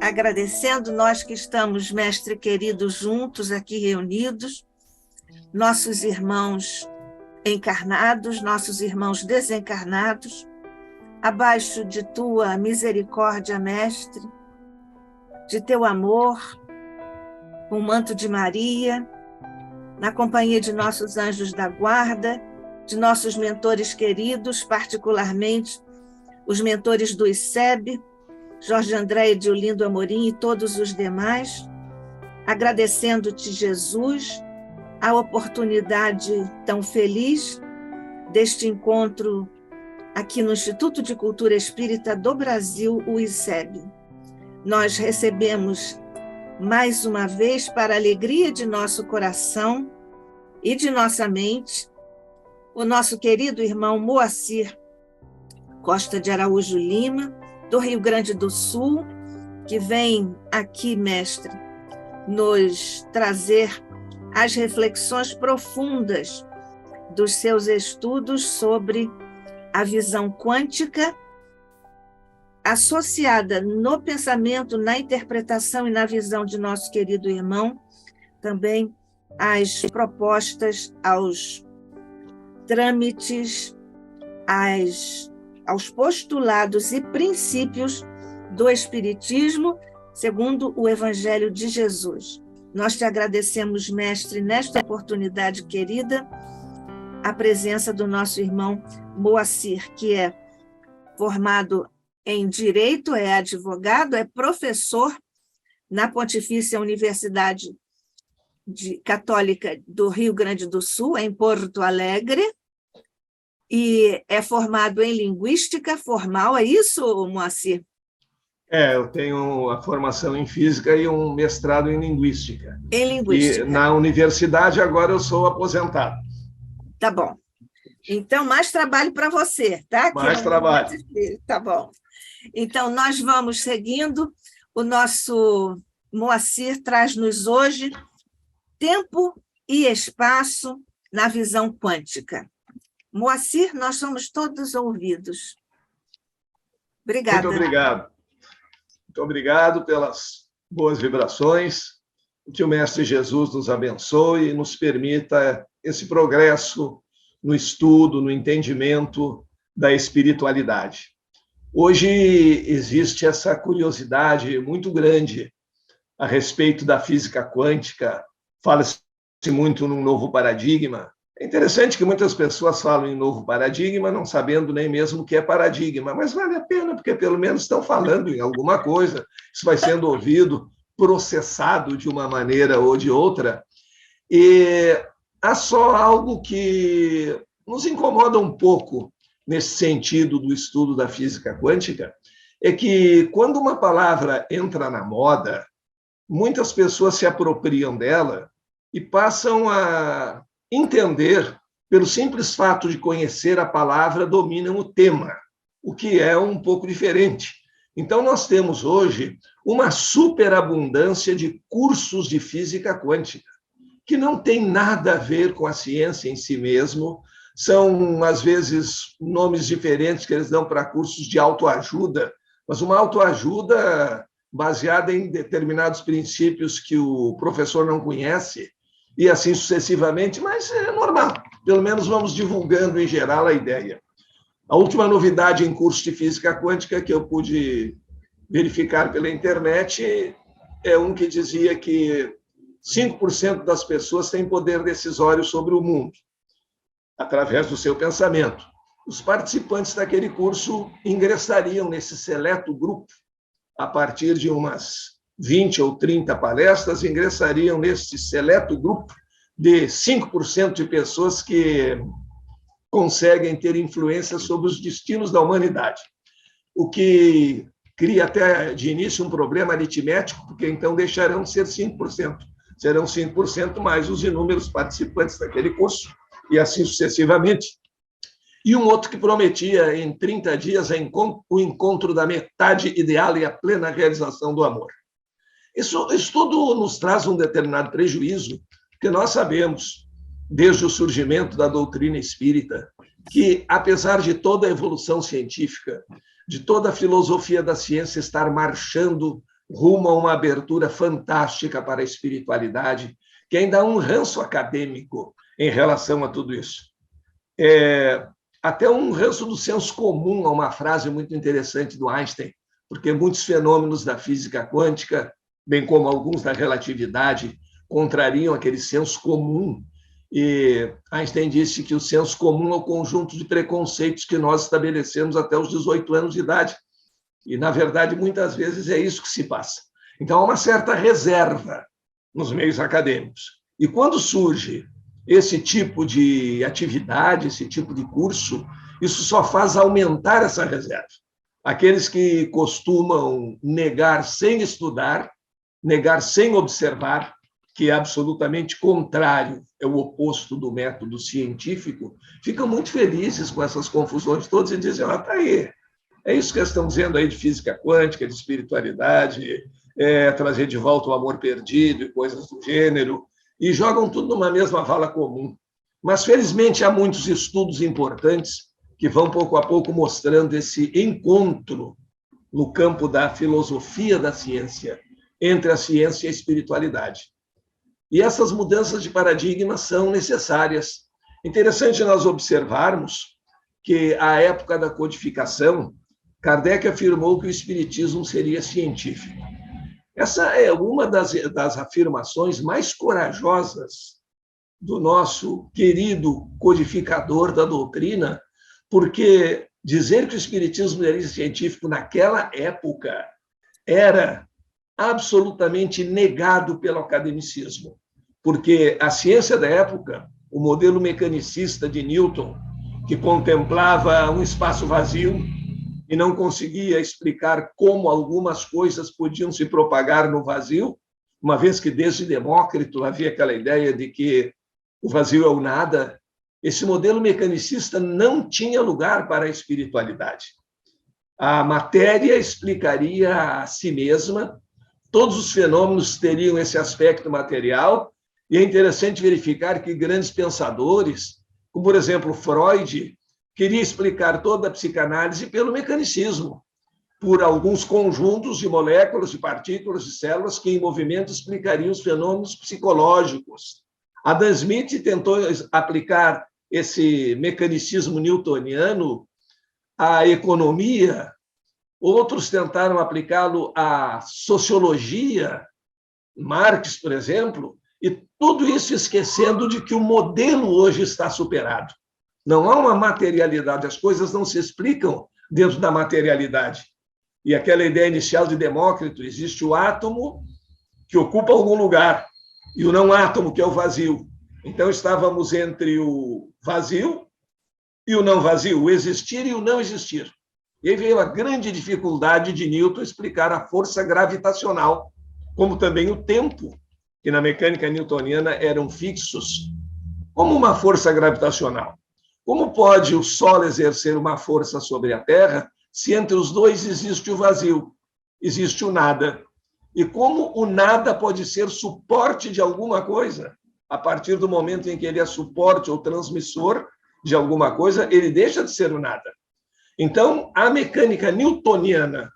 agradecendo nós que estamos, mestre querido, juntos aqui reunidos, nossos irmãos encarnados, nossos irmãos desencarnados, abaixo de tua misericórdia, mestre, de teu amor, com o manto de Maria, na companhia de nossos anjos da guarda, de nossos mentores queridos, particularmente os mentores do ICEB, Jorge André, Ediolindo Amorim e todos os demais, agradecendo-te, Jesus, a oportunidade tão feliz deste encontro aqui no Instituto de Cultura Espírita do Brasil, o ICEB. Nós recebemos mais uma vez, para a alegria de nosso coração e de nossa mente, o nosso querido irmão Moacir Costa de Araújo Lima, do Rio Grande do Sul, que vem aqui, mestre, nos trazer as reflexões profundas dos seus estudos sobre a visão quântica, associada no pensamento, na interpretação e na visão de nosso querido irmão, também às propostas, aos trâmites, aos postulados e princípios do Espiritismo, segundo o Evangelho de Jesus. Nós te agradecemos, mestre, nesta oportunidade querida, a presença do nosso irmão Moacir, que é formado em Direito, é advogado, é professor na Pontifícia Universidade Católica do Rio Grande do Sul, em Porto Alegre, e é formado em Linguística Formal, é isso, Moacir? Eu tenho a formação em Física e um mestrado em Linguística. Em Linguística. E na universidade agora eu sou aposentado. Tá bom. Então, mais trabalho para você, tá? Mais trabalho. Tá bom. Então, nós vamos seguindo. O nosso Moacir traz-nos hoje tempo e espaço na visão quântica. Moacir, nós somos todos ouvidos. Obrigada. Muito obrigado. Muito obrigado pelas boas vibrações. Que o Mestre Jesus nos abençoe e nos permita esse progresso no estudo, no entendimento da espiritualidade. Hoje existe essa curiosidade muito grande a respeito da física quântica. Fala-se muito num novo paradigma. É interessante que muitas pessoas falam em novo paradigma, não sabendo nem mesmo o que é paradigma, mas vale a pena, porque pelo menos estão falando em alguma coisa, isso vai sendo ouvido, processado de uma maneira ou de outra, e há só algo que nos incomoda um pouco nesse sentido do estudo da física quântica, é que quando uma palavra entra na moda, muitas pessoas se apropriam dela e passam a entender, pelo simples fato de conhecer a palavra, dominam o tema, o que é um pouco diferente. Então, nós temos hoje uma superabundância de cursos de física quântica, que não tem nada a ver com a ciência em si mesmo, são, às vezes, nomes diferentes que eles dão para cursos de autoajuda, mas uma autoajuda baseada em determinados princípios que o professor não conhece, e assim sucessivamente, mas é normal. Pelo menos vamos divulgando, em geral, a ideia. A última novidade em curso de física quântica que eu pude verificar pela internet é um que dizia que 5% das pessoas têm poder decisório sobre o mundo, através do seu pensamento. Os participantes daquele curso ingressariam nesse seleto grupo, a partir de umas 20 ou 30 palestras, ingressariam nesse seleto grupo de 5% de pessoas que conseguem ter influência sobre os destinos da humanidade. O que cria até de início um problema aritmético, porque então deixarão de ser 5%. Serão 5% mais os inúmeros participantes daquele curso, e assim sucessivamente. E um outro que prometia, em 30 dias, o encontro da metade ideal e a plena realização do amor. Isso tudo nos traz um determinado prejuízo, porque nós sabemos, desde o surgimento da doutrina espírita, que, apesar de toda a evolução científica, de toda a filosofia da ciência estar marchando rumo a uma abertura fantástica para a espiritualidade, que ainda há um ranço acadêmico em relação a tudo isso. Até um ranço do senso comum, a uma frase muito interessante do Einstein, porque muitos fenômenos da física quântica, bem como alguns da relatividade, contrariam aquele senso comum. E Einstein disse que o senso comum é o conjunto de preconceitos que nós estabelecemos até os 18 anos de idade. E, na verdade, muitas vezes é isso que se passa. Então, há uma certa reserva nos meios acadêmicos. E quando surge esse tipo de atividade, esse tipo de curso, isso só faz aumentar essa reserva. Aqueles que costumam negar sem estudar, negar sem observar, que é absolutamente contrário, é o oposto do método científico, ficam muito felizes com essas confusões todas e dizem, está aí, é isso que eles estão dizendo aí de física quântica, de espiritualidade, trazer de volta o amor perdido e coisas do gênero, e jogam tudo numa mesma vala comum. Mas, felizmente, há muitos estudos importantes que vão, pouco a pouco, mostrando esse encontro no campo da filosofia da ciência, entre a ciência e a espiritualidade. E essas mudanças de paradigma são necessárias. Interessante nós observarmos que, à época da codificação, Kardec afirmou que o espiritismo seria científico. Essa é uma das afirmações mais corajosas do nosso querido codificador da doutrina, porque dizer que o espiritismo era científico naquela época era absolutamente negado pelo academicismo, porque a ciência da época, o modelo mecanicista de Newton, que contemplava um espaço vazio e não conseguia explicar como algumas coisas podiam se propagar no vazio, uma vez que desde Demócrito havia aquela ideia de que o vazio é o nada, esse modelo mecanicista não tinha lugar para a espiritualidade. A matéria explicaria a si mesma, todos os fenômenos teriam esse aspecto material, e é interessante verificar que grandes pensadores, como, por exemplo, Freud, queria explicar toda a psicanálise pelo mecanicismo, por alguns conjuntos de moléculas, de partículas, de células que, em movimento, explicariam os fenômenos psicológicos. Adam Smith tentou aplicar esse mecanicismo newtoniano à economia, outros tentaram aplicá-lo à sociologia, Marx, por exemplo, e tudo isso esquecendo de que o modelo hoje está superado. Não há uma materialidade, as coisas não se explicam dentro da materialidade. E aquela ideia inicial de Demócrito, existe o átomo que ocupa algum lugar e o não átomo, que é o vazio. Então, estávamos entre o vazio e o não vazio, o existir e o não existir. E aí veio a grande dificuldade de Newton explicar a força gravitacional, como também o tempo, que na mecânica newtoniana eram fixos, como uma força gravitacional. Como pode o Sol exercer uma força sobre a Terra se entre os dois existe o vazio, existe o nada? E como o nada pode ser suporte de alguma coisa? A partir do momento em que ele é suporte ou transmissor de alguma coisa, ele deixa de ser o nada. Então, a mecânica newtoniana,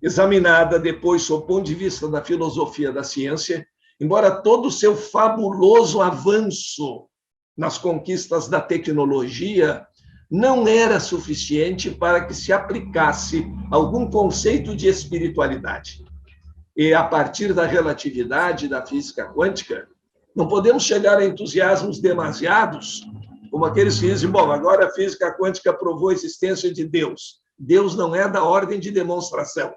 examinada depois sob o ponto de vista da filosofia da ciência, embora todo o seu fabuloso avanço nas conquistas da tecnologia, não era suficiente para que se aplicasse algum conceito de espiritualidade. E, a partir da relatividade da física quântica, não podemos chegar a entusiasmos demasiados, como aqueles que dizem, bom, agora a física quântica provou a existência de Deus. Deus não é da ordem de demonstração.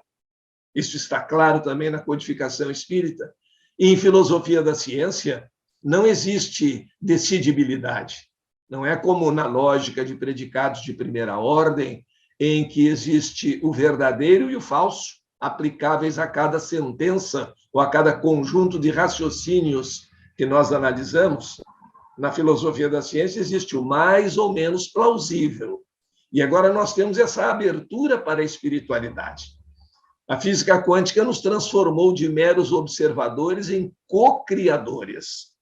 Isso está claro também na codificação espírita. E em filosofia da ciência, não existe decidibilidade. Não é como na lógica de predicados de primeira ordem, em que existe o verdadeiro e o falso, aplicáveis a cada sentença ou a cada conjunto de raciocínios que nós analisamos. Na filosofia da ciência existe o mais ou menos plausível. E agora nós temos essa abertura para a espiritualidade. A física quântica nos transformou de meros observadores em co-criadores.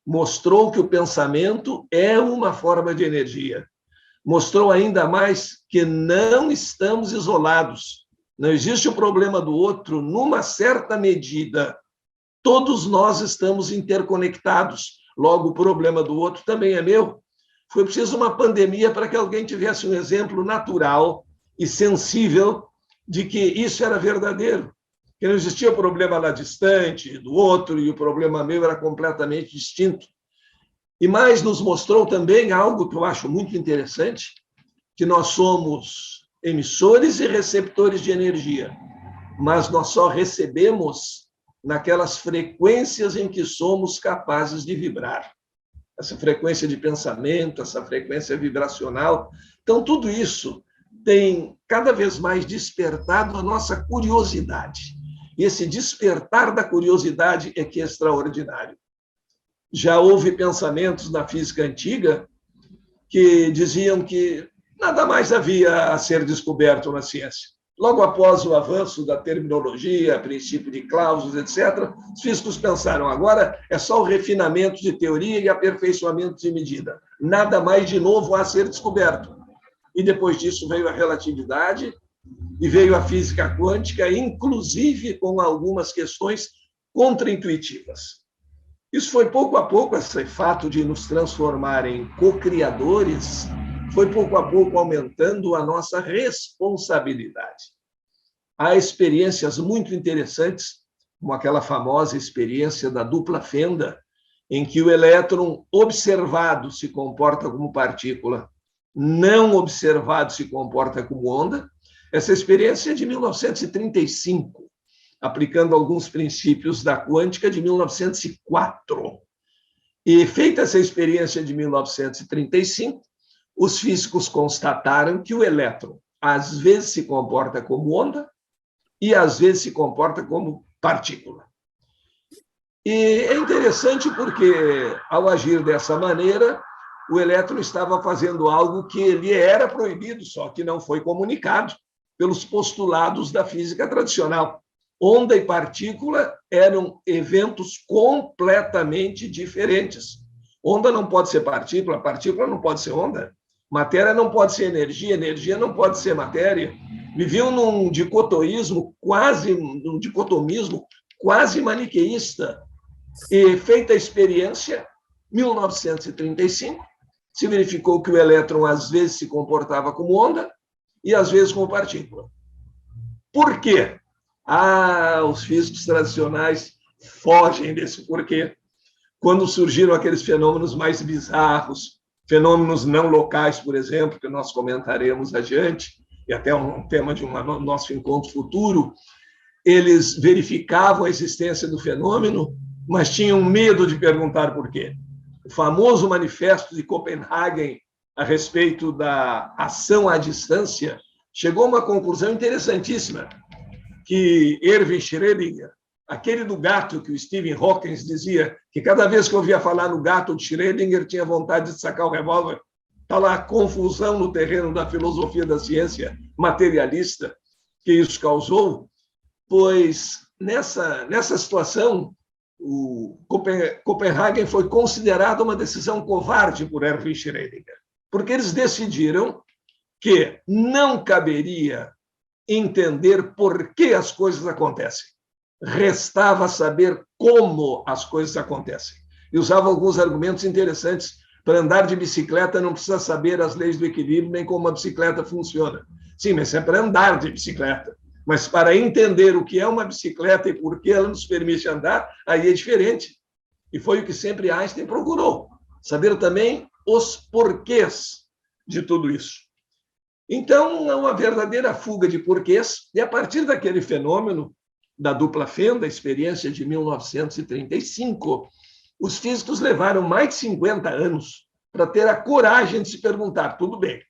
Mostrou que o pensamento é uma forma de energia. Mostrou ainda mais que não estamos isolados, Não existe o problema do outro numa certa medida. Todos nós estamos interconectados. Logo, o problema do outro também é meu. Foi preciso uma pandemia para que alguém tivesse um exemplo natural e sensível de que isso era verdadeiro. Que não existia o problema lá distante do outro e o problema meu era completamente distinto. E mais nos mostrou também algo que eu acho muito interessante, que nós somos emissores e receptores de energia, mas nós só recebemos naquelas frequências em que somos capazes de vibrar. Essa frequência de pensamento, essa frequência vibracional. Então, tudo isso tem cada vez mais despertado a nossa curiosidade. E esse despertar da curiosidade é que é extraordinário. Já houve pensamentos na física antiga que diziam que nada mais havia a ser descoberto na ciência. Logo após o avanço da terminologia, princípio de Clausius, etc., os físicos pensaram, agora é só o refinamento de teoria e aperfeiçoamento de medida. Nada mais de novo a ser descoberto. E depois disso veio a relatividade e veio a física quântica, inclusive com algumas questões contraintuitivas. Isso foi pouco a pouco, esse fato de nos transformar em co-criadores, foi pouco a pouco aumentando a nossa responsabilidade. Há experiências muito interessantes, como aquela famosa experiência da dupla fenda, em que o elétron observado se comporta como partícula, não observado se comporta como onda. Essa experiência é de 1935, aplicando alguns princípios da quântica de 1904. E feita essa experiência de 1935, os físicos constataram que o elétron às vezes se comporta como onda e às vezes se comporta como partícula. E é interessante porque, ao agir dessa maneira, o elétron estava fazendo algo que ele era proibido, só que não foi comunicado pelos postulados da física tradicional. Onda e partícula eram eventos completamente diferentes. Onda não pode ser partícula, partícula não pode ser onda. Matéria não pode ser energia, energia não pode ser matéria. Viviam num dicotomismo quase maniqueísta. E feita a experiência, 1935, se verificou que o elétron às vezes se comportava como onda e às vezes como partícula. Por quê? Os físicos tradicionais fogem desse porquê. Quando surgiram aqueles fenômenos mais bizarros, fenômenos não locais, por exemplo, que nós comentaremos adiante, e até um tema de um nosso encontro futuro, eles verificavam a existência do fenômeno, mas tinham medo de perguntar por quê. O famoso manifesto de Copenhagen a respeito da ação à distância chegou a uma conclusão interessantíssima, que Erwin Schrödinger, aquele do gato que o Stephen Hawking dizia que cada vez que ouvia falar no gato de Schrödinger tinha vontade de sacar o revólver. Está lá a confusão no terreno da filosofia da ciência materialista que isso causou, pois nessa situação o Copenhagen foi considerado uma decisão covarde por Erwin Schrödinger, porque eles decidiram que não caberia entender por que as coisas acontecem. Restava saber como as coisas acontecem. E usava alguns argumentos interessantes. Para andar de bicicleta não precisa saber as leis do equilíbrio nem como a bicicleta funciona. Sim, mas é para andar de bicicleta. Mas para entender o que é uma bicicleta e por que ela nos permite andar, aí é diferente. E foi o que sempre Einstein procurou. Saber também os porquês de tudo isso. Então, é uma verdadeira fuga de porquês, e a partir daquele fenômeno da dupla fenda, a experiência de 1935, os físicos levaram mais de 50 anos para ter a coragem de se perguntar, tudo bem,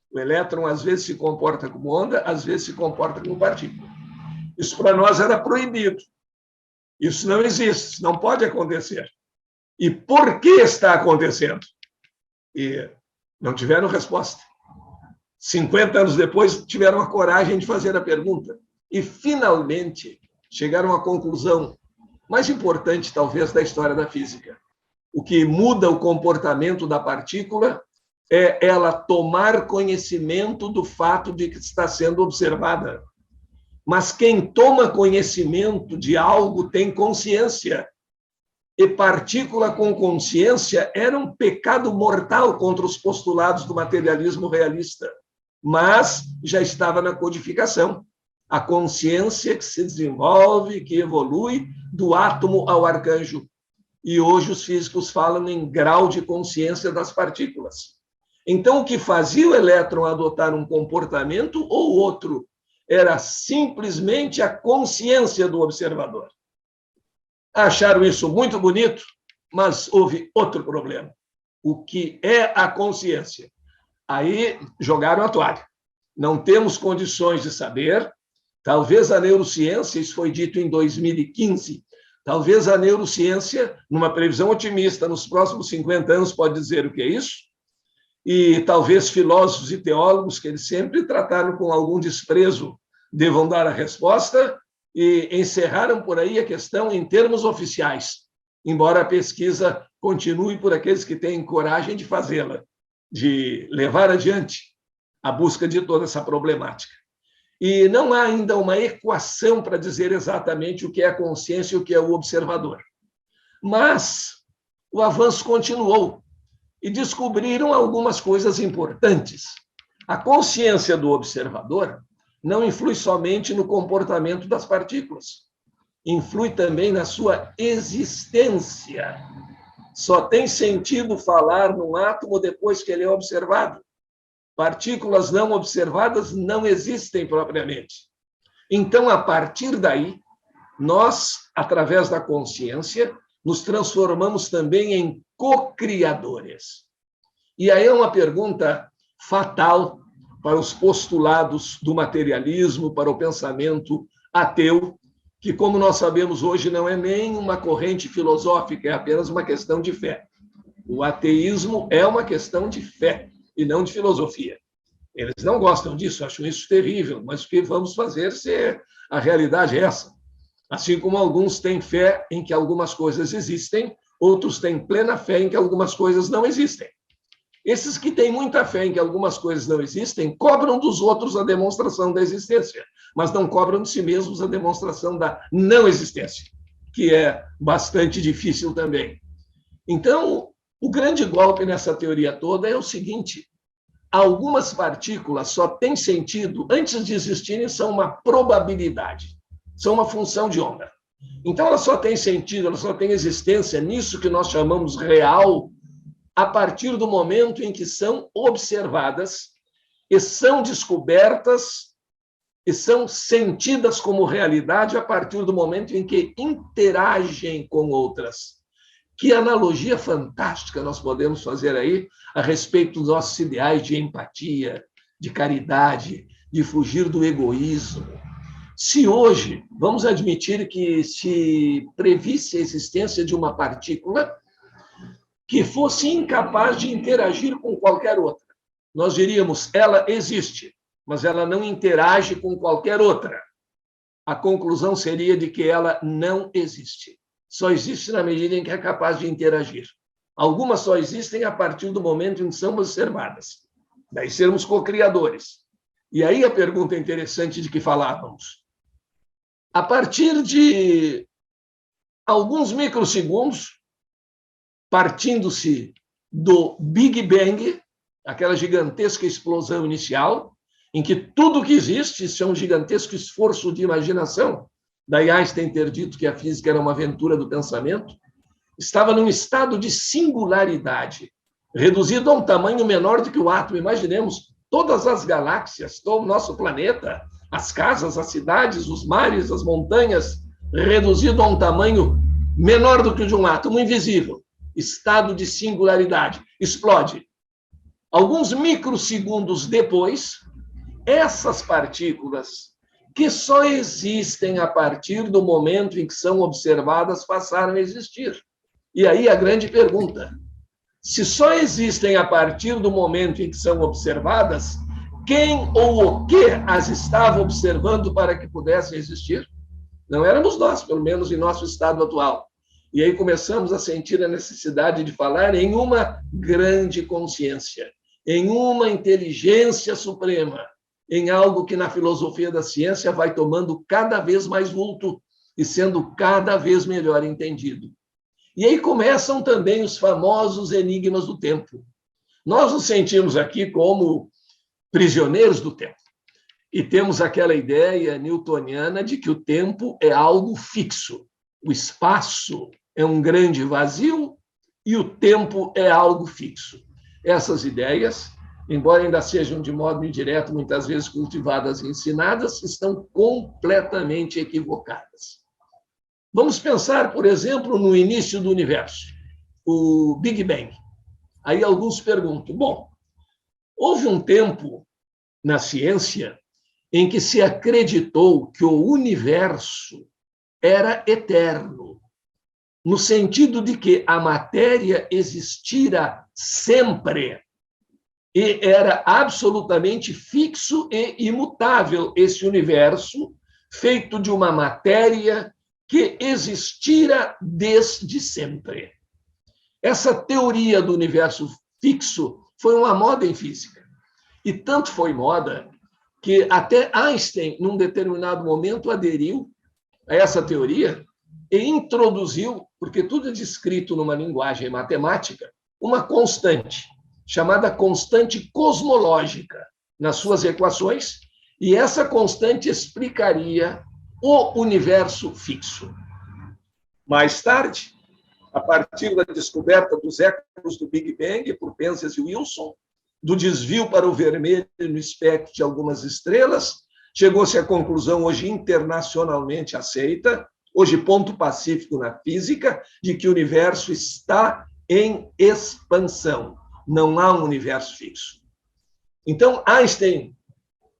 o elétron às vezes se comporta como onda, às vezes se comporta como partícula. Isso para nós era proibido. Isso não existe, não pode acontecer. E por que está acontecendo? E não tiveram resposta. 50 anos depois, tiveram a coragem de fazer a pergunta. E, finalmente, chegaram à conclusão mais importante, talvez, da história da física. O que muda o comportamento da partícula é ela tomar conhecimento do fato de que está sendo observada. Mas quem toma conhecimento de algo tem consciência. E partícula com consciência era um pecado mortal contra os postulados do materialismo realista, mas já estava na codificação. A consciência que se desenvolve, que evolui do átomo ao arcanjo. E hoje os físicos falam em grau de consciência das partículas. Então, o que fazia o elétron adotar um comportamento ou outro era simplesmente a consciência do observador. Acharam isso muito bonito, mas houve outro problema. O que é a consciência? Aí jogaram a toalha. Não temos condições de saber. Talvez a neurociência, isso foi dito em 2015, talvez a neurociência, numa previsão otimista, nos próximos 50 anos, pode dizer o que é isso. E talvez filósofos e teólogos, que eles sempre trataram com algum desprezo, devam dar a resposta, e encerraram por aí a questão em termos oficiais, embora a pesquisa continue por aqueles que têm coragem de fazê-la, de levar adiante a busca de toda essa problemática. E não há ainda uma equação para dizer exatamente o que é a consciência e o que é o observador. Mas o avanço continuou e descobriram algumas coisas importantes. A consciência do observador não influi somente no comportamento das partículas, influi também na sua existência. Só tem sentido falar num átomo depois que ele é observado. Partículas não observadas não existem propriamente. Então, a partir daí, nós, através da consciência, nos transformamos também em co-criadores. E aí é uma pergunta fatal para os postulados do materialismo, para o pensamento ateu, que, como nós sabemos hoje, não é nem uma corrente filosófica, é apenas uma questão de fé. O ateísmo é uma questão de fé e não de filosofia. Eles não gostam disso, acham isso terrível, mas o que vamos fazer se a realidade é essa? Assim como alguns têm fé em que algumas coisas existem, outros têm plena fé em que algumas coisas não existem. Esses que têm muita fé em que algumas coisas não existem, cobram dos outros a demonstração da existência, mas não cobram de si mesmos a demonstração da não existência, que é bastante difícil também. Então, o grande golpe nessa teoria toda é o seguinte: algumas partículas só têm sentido, antes de existirem, são uma probabilidade, são uma função de onda. Então, elas só têm sentido, elas só têm existência nisso que nós chamamos real, a partir do momento em que são observadas e são descobertas e são sentidas como realidade a partir do momento em que interagem com outras. Que analogia fantástica nós podemos fazer aí a respeito dos nossos ideais de empatia, de caridade, de fugir do egoísmo. Se hoje, vamos admitir que se previsse a existência de uma partícula que fosse incapaz de interagir com qualquer outra, nós diríamos, ela existe, mas ela não interage com qualquer outra. A conclusão seria de que ela não existe. Só existe na medida em que é capaz de interagir. Algumas só existem a partir do momento em que são observadas. Daí sermos co-criadores. E aí a pergunta interessante de que falávamos. A partir de alguns microsegundos, partindo-se do Big Bang, aquela gigantesca explosão inicial, em que tudo que existe, isso é um gigantesco esforço de imaginação, daí Einstein ter dito que a física era uma aventura do pensamento, estava num estado de singularidade, reduzido a um tamanho menor do que o átomo. Imaginemos todas as galáxias, todo o nosso planeta, as casas, as cidades, os mares, as montanhas, reduzido a um tamanho menor do que o de um átomo, invisível. Estado de singularidade. Explode. Alguns microsegundos depois, essas partículas, que só existem a partir do momento em que são observadas, passaram a existir. E aí a grande pergunta: se só existem a partir do momento em que são observadas, quem ou o que as estava observando para que pudessem existir? Não éramos nós, pelo menos em nosso estado atual. E aí começamos a sentir a necessidade de falar em uma grande consciência, em uma inteligência suprema, em algo que na filosofia da ciência vai tomando cada vez mais vulto e sendo cada vez melhor entendido. E aí começam também os famosos enigmas do tempo. Nós nos sentimos aqui como prisioneiros do tempo. E temos aquela ideia newtoniana de que o tempo é algo fixo. O espaço é um grande vazio e o tempo é algo fixo. Essas ideias, embora ainda sejam de modo indireto, muitas vezes cultivadas e ensinadas, estão completamente equivocadas. Vamos pensar, por exemplo, no início do universo, o Big Bang. Aí alguns perguntam, bom, houve um tempo na ciência em que se acreditou que o universo era eterno, no sentido de que a matéria existira sempre e era absolutamente fixo e imutável esse universo, feito de uma matéria que existira desde sempre. Essa teoria do universo fixo foi uma moda em física. E tanto foi moda que até Einstein, num determinado momento, aderiu a essa teoria e introduziu, porque tudo é descrito numa linguagem matemática, uma constante, chamada constante cosmológica, nas suas equações, e essa constante explicaria o universo fixo. Mais tarde, a partir da descoberta dos ecos do Big Bang por Penzias e Wilson, do desvio para o vermelho no espectro de algumas estrelas, chegou-se à conclusão, hoje internacionalmente aceita, hoje ponto pacífico na física, de que o universo está em expansão. Não há um universo fixo. Então, Einstein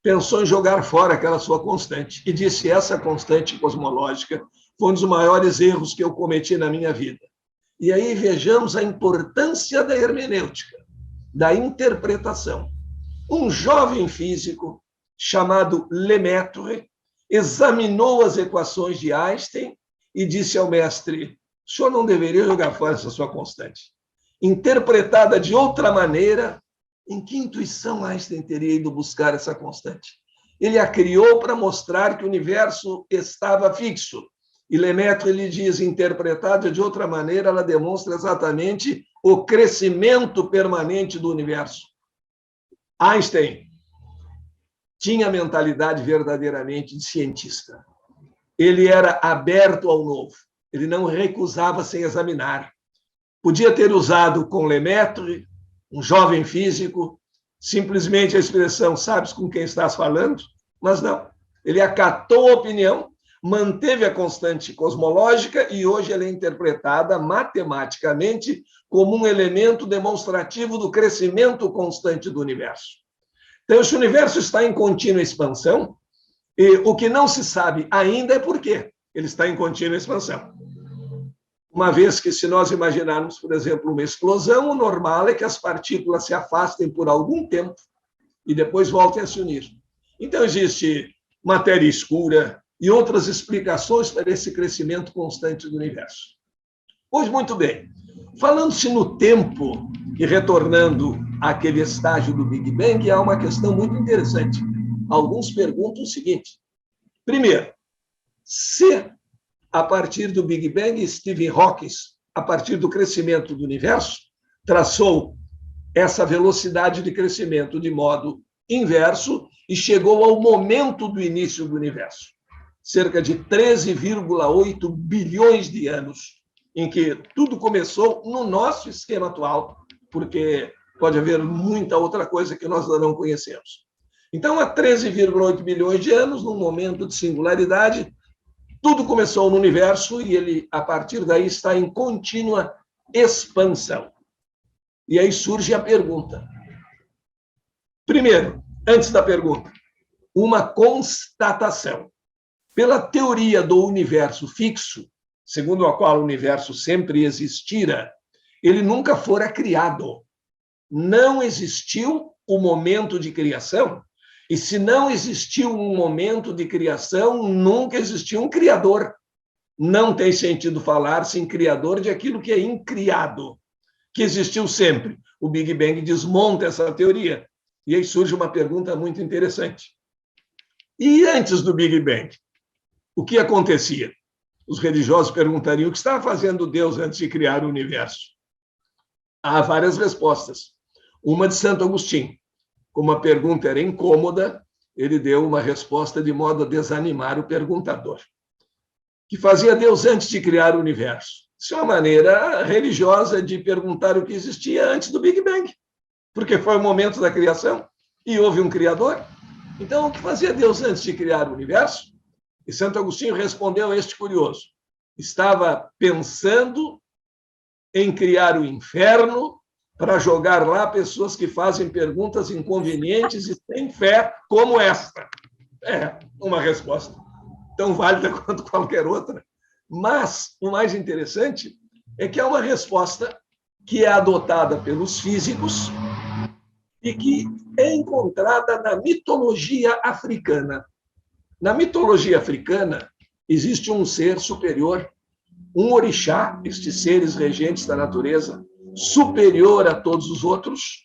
pensou em jogar fora aquela sua constante e disse: essa constante cosmológica foi um dos maiores erros que eu cometi na minha vida. E aí vejamos a importância da hermenêutica, da interpretação. Um jovem físico chamado Lemaitre examinou as equações de Einstein e disse ao mestre: o senhor não deveria jogar fora essa sua constante. Interpretada de outra maneira, em que intuição Einstein teria ido buscar essa constante? Ele a criou para mostrar que o universo estava fixo. E Lemaitre lhe diz, interpretada de outra maneira, ela demonstra exatamente o crescimento permanente do universo. Einstein tinha mentalidade verdadeiramente de cientista. Ele era aberto ao novo. Ele não recusava sem examinar. Podia ter usado com Lemaitre, um jovem físico, simplesmente a expressão, sabes com quem estás falando? Mas não. Ele acatou a opinião, manteve a constante cosmológica e hoje ela é interpretada matematicamente como um elemento demonstrativo do crescimento constante do universo. Então, esse universo está em contínua expansão e o que não se sabe ainda é por quê ele está em contínua expansão. Uma vez que, se nós imaginarmos, por exemplo, uma explosão, o normal é que as partículas se afastem por algum tempo e depois voltem a se unir. Então, existe matéria escura e outras explicações para esse crescimento constante do universo. Pois muito bem, falando-se no tempo e retornando àquele estágio do Big Bang, há uma questão muito interessante. Alguns perguntam o seguinte: primeiro, se a partir do Big Bang, Stephen Hawking, a partir do crescimento do universo, traçou essa velocidade de crescimento de modo inverso e chegou ao momento do início do universo, cerca de 13,8 bilhões de anos, em que tudo começou no nosso esquema atual, porque pode haver muita outra coisa que nós não conhecemos. Então, há 13,8 bilhões de anos, num momento de singularidade, tudo começou no universo e ele, a partir daí, está em contínua expansão. E aí surge a pergunta. Primeiro, antes da pergunta, uma constatação. Pela teoria do universo fixo, segundo a qual o universo sempre existira, ele nunca fora criado. Não existiu o momento de criação. E se não existiu um momento de criação, nunca existiu um criador. Não tem sentido falar-se em criador de aquilo que é incriado, que existiu sempre. O Big Bang desmonta essa teoria. E aí surge uma pergunta muito interessante. E antes do Big Bang, o que acontecia? Os religiosos perguntariam o que estava fazendo Deus antes de criar o universo. Há várias respostas. Uma de Santo Agostinho. Como a pergunta era incômoda, ele deu uma resposta de modo a desanimar o perguntador. O que fazia Deus antes de criar o universo? Isso é uma maneira religiosa de perguntar o que existia antes do Big Bang, porque foi o momento da criação e houve um criador. Então, o que fazia Deus antes de criar o universo? E Santo Agostinho respondeu a este curioso. Estava pensando em criar o inferno para jogar lá pessoas que fazem perguntas inconvenientes e sem fé como esta. É uma resposta tão válida quanto qualquer outra. Mas o mais interessante é que é uma resposta que é adotada pelos físicos e que é encontrada na mitologia africana. Na mitologia africana, existe um ser superior, um orixá, estes seres regentes da natureza, superior a todos os outros,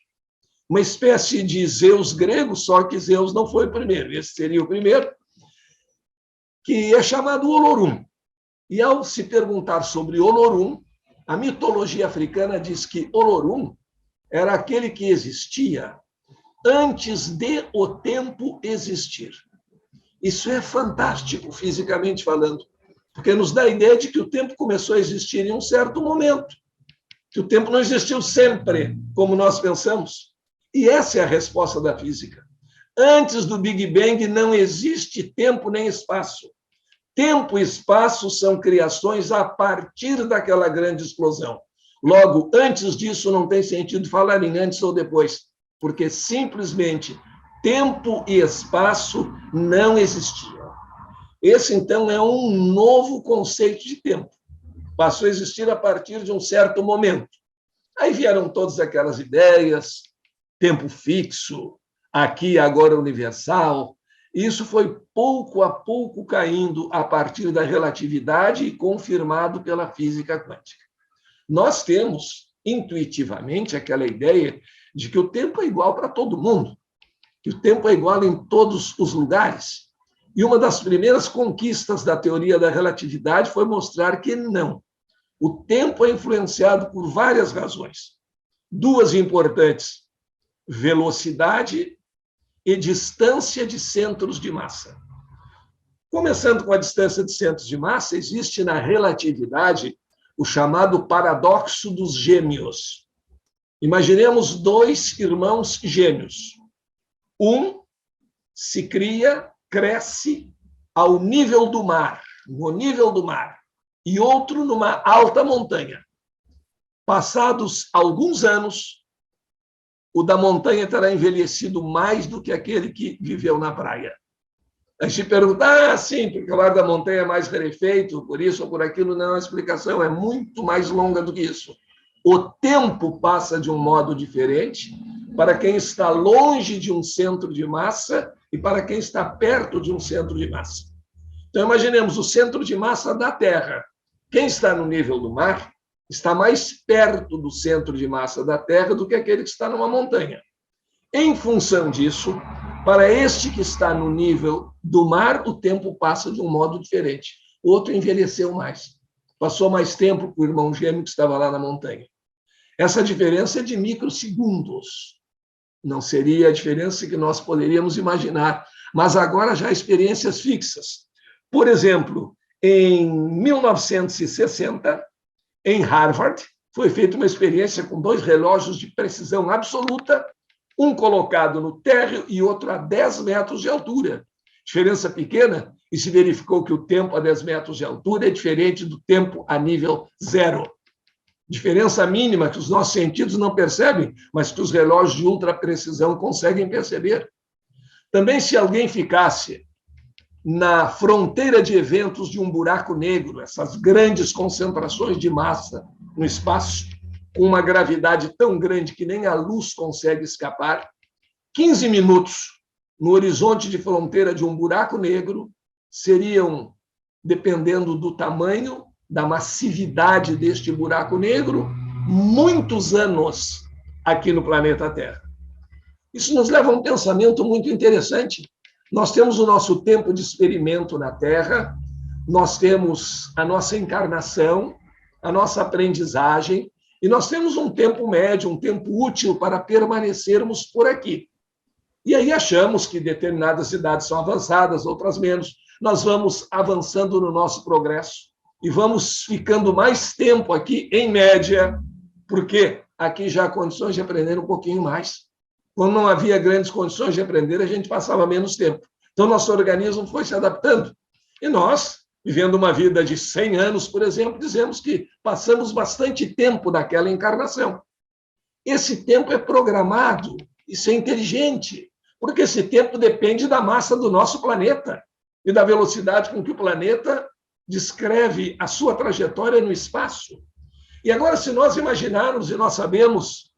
uma espécie de Zeus grego, só que Zeus não foi o primeiro, esse seria o primeiro, que é chamado Olorum. E ao se perguntar sobre Olorum, a mitologia africana diz que Olorum era aquele que existia antes de o tempo existir. Isso é fantástico, fisicamente falando, porque nos dá a ideia de que o tempo começou a existir em um certo momento, que o tempo não existiu sempre, como nós pensamos. E essa é a resposta da física. Antes do Big Bang não existe tempo nem espaço. Tempo e espaço são criações a partir daquela grande explosão. Logo, antes disso, não tem sentido falar em antes ou depois, porque simplesmente tempo e espaço não existiam. Esse, então, é um novo conceito de tempo. Passou a existir a partir de um certo momento. Aí vieram todas aquelas ideias, tempo fixo, aqui, agora universal. Isso foi pouco a pouco caindo a partir da relatividade e confirmado pela física quântica. Nós temos, intuitivamente, aquela ideia de que o tempo é igual para todo mundo, que o tempo é igual em todos os lugares. E uma das primeiras conquistas da teoria da relatividade foi mostrar que não. O tempo é influenciado por várias razões. Duas importantes: velocidade e distância de centros de massa. Começando com a distância de centros de massa, existe na relatividade o chamado paradoxo dos gêmeos. Imaginemos dois irmãos gêmeos. Um se cria, cresce ao nível do mar, no nível do mar, e outro numa alta montanha. Passados alguns anos, o da montanha terá envelhecido mais do que aquele que viveu na praia. A gente pergunta, sim, porque o lado da montanha é mais rarefeito, por isso ou por aquilo. Não, a explicação é muito mais longa do que isso. O tempo passa de um modo diferente para quem está longe de um centro de massa e para quem está perto de um centro de massa. Então, imaginemos o centro de massa da Terra. Quem está no nível do mar está mais perto do centro de massa da Terra do que aquele que está numa montanha. Em função disso, para este que está no nível do mar, o tempo passa de um modo diferente. O outro envelheceu mais. Passou mais tempo com o irmão gêmeo que estava lá na montanha. Essa diferença é de microsegundos. Não seria a diferença que nós poderíamos imaginar, mas agora já há experiências fixas. Por exemplo, em 1960, em Harvard, foi feita uma experiência com dois relógios de precisão absoluta, um colocado no térreo e outro a 10 metros de altura. Diferença pequena, e se verificou que o tempo a 10 metros de altura é diferente do tempo a nível zero. Diferença mínima que os nossos sentidos não percebem, mas que os relógios de ultra precisão conseguem perceber. Também, se alguém ficasse na fronteira de eventos de um buraco negro, essas grandes concentrações de massa no espaço, com uma gravidade tão grande que nem a luz consegue escapar, 15 minutos no horizonte de fronteira de um buraco negro seriam, dependendo do tamanho, da massividade deste buraco negro, muitos anos aqui no planeta Terra. Isso nos leva a um pensamento muito interessante. Nós temos o nosso tempo de experimento na Terra, nós temos a nossa encarnação, a nossa aprendizagem, e nós temos um tempo médio, um tempo útil para permanecermos por aqui. E aí achamos que determinadas idades são avançadas, outras menos. Nós vamos avançando no nosso progresso e vamos ficando mais tempo aqui, em média, porque aqui já há condições de aprender um pouquinho mais. Quando não havia grandes condições de aprender, a gente passava menos tempo. Então, nosso organismo foi se adaptando. E nós, vivendo uma vida de 100 anos, por exemplo, dizemos que passamos bastante tempo naquela encarnação. Esse tempo é programado, isso é inteligente, porque esse tempo depende da massa do nosso planeta e da velocidade com que o planeta descreve a sua trajetória no espaço. E agora, se nós imaginarmos, e nós sabemos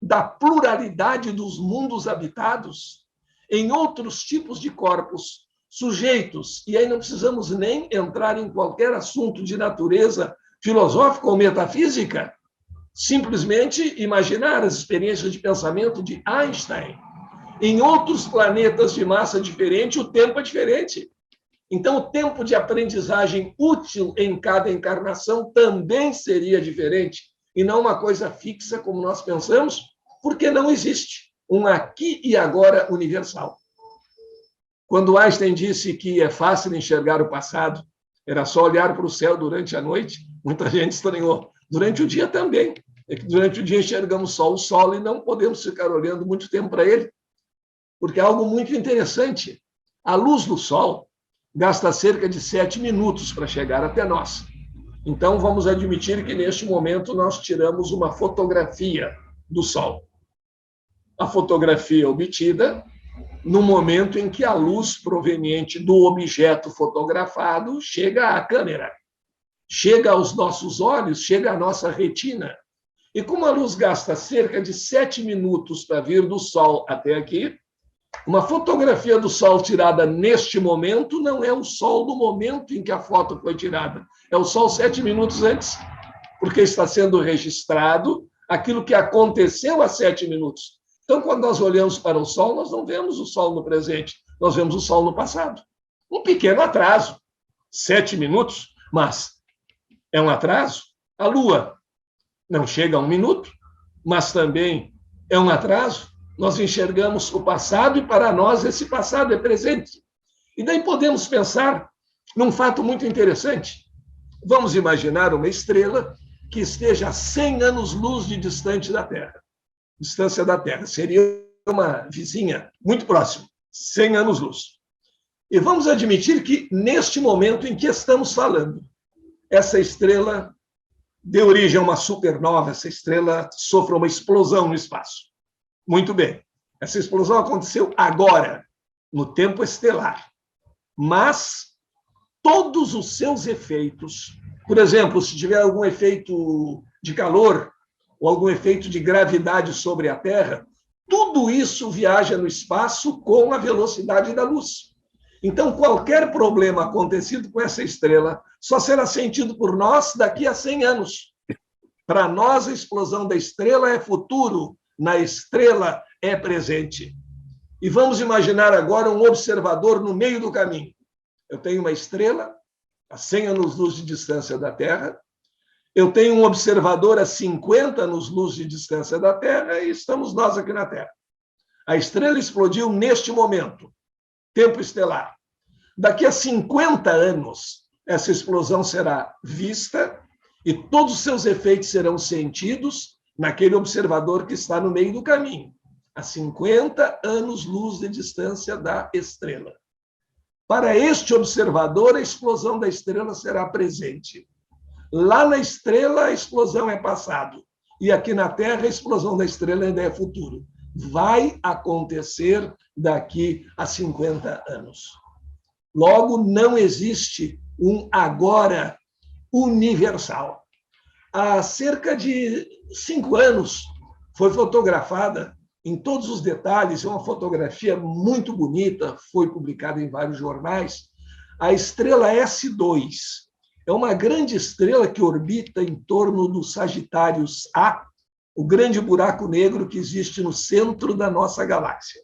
da pluralidade dos mundos habitados, em outros tipos de corpos, sujeitos, e aí não precisamos nem entrar em qualquer assunto de natureza filosófica ou metafísica, simplesmente imaginar as experiências de pensamento de Einstein. Em outros planetas de massa diferente, o tempo é diferente. Então, o tempo de aprendizagem útil em cada encarnação também seria diferente, e não uma coisa fixa, como nós pensamos, porque não existe um aqui e agora universal. Quando Einstein disse que é fácil enxergar o passado, era só olhar para o céu durante a noite, muita gente estranhou. Durante o dia também. É que durante o dia enxergamos só o sol e não podemos ficar olhando muito tempo para ele, porque é algo muito interessante. A luz do sol gasta cerca de 7 minutos para chegar até nós. Então, vamos admitir que, neste momento, nós tiramos uma fotografia do sol. A fotografia obtida no momento em que a luz proveniente do objeto fotografado chega à câmera, chega aos nossos olhos, chega à nossa retina. E como a luz gasta cerca de 7 minutos para vir do sol até aqui, uma fotografia do sol tirada neste momento não é o sol do momento em que a foto foi tirada, é o sol 7 minutos antes, porque está sendo registrado aquilo que aconteceu há 7 minutos. Então, quando nós olhamos para o sol, nós não vemos o sol no presente, nós vemos o sol no passado. Um pequeno atraso, 7 minutos, mas é um atraso. A Lua não chega a 1 minuto, mas também é um atraso. Nós enxergamos o passado e, para nós, esse passado é presente. E daí podemos pensar num fato muito interessante. Vamos imaginar uma estrela que esteja a 100 anos-luz de distância da Terra. Seria uma vizinha muito próxima, 100 anos-luz. E vamos admitir que, neste momento em que estamos falando, essa estrela dê origem a uma supernova, essa estrela sofra uma explosão no espaço. Muito bem, essa explosão aconteceu agora, no tempo estelar. Mas todos os seus efeitos, por exemplo, se tiver algum efeito de calor ou algum efeito de gravidade sobre a Terra, tudo isso viaja no espaço com a velocidade da luz. Então, qualquer problema acontecido com essa estrela só será sentido por nós daqui a 100 anos. Para nós, a explosão da estrela é futuro, na estrela é presente. E vamos imaginar agora um observador no meio do caminho. Eu tenho uma estrela a 100 anos-luz de distância da Terra, eu tenho um observador a 50 anos-luz de distância da Terra e estamos nós aqui na Terra. A estrela explodiu neste momento, tempo estelar. Daqui a 50 anos, essa explosão será vista e todos os seus efeitos serão sentidos naquele observador que está no meio do caminho, a 50 anos-luz de distância da estrela. Para este observador, a explosão da estrela será presente. Lá na estrela, a explosão é passado. E aqui na Terra, a explosão da estrela ainda é futuro. Vai acontecer daqui a 50 anos. Logo, não existe um agora universal. Há cerca de 5 anos, foi fotografada em todos os detalhes, é uma fotografia muito bonita, foi publicada em vários jornais, a estrela S2. É uma grande estrela que orbita em torno do Sagitários A, o grande buraco negro que existe no centro da nossa galáxia.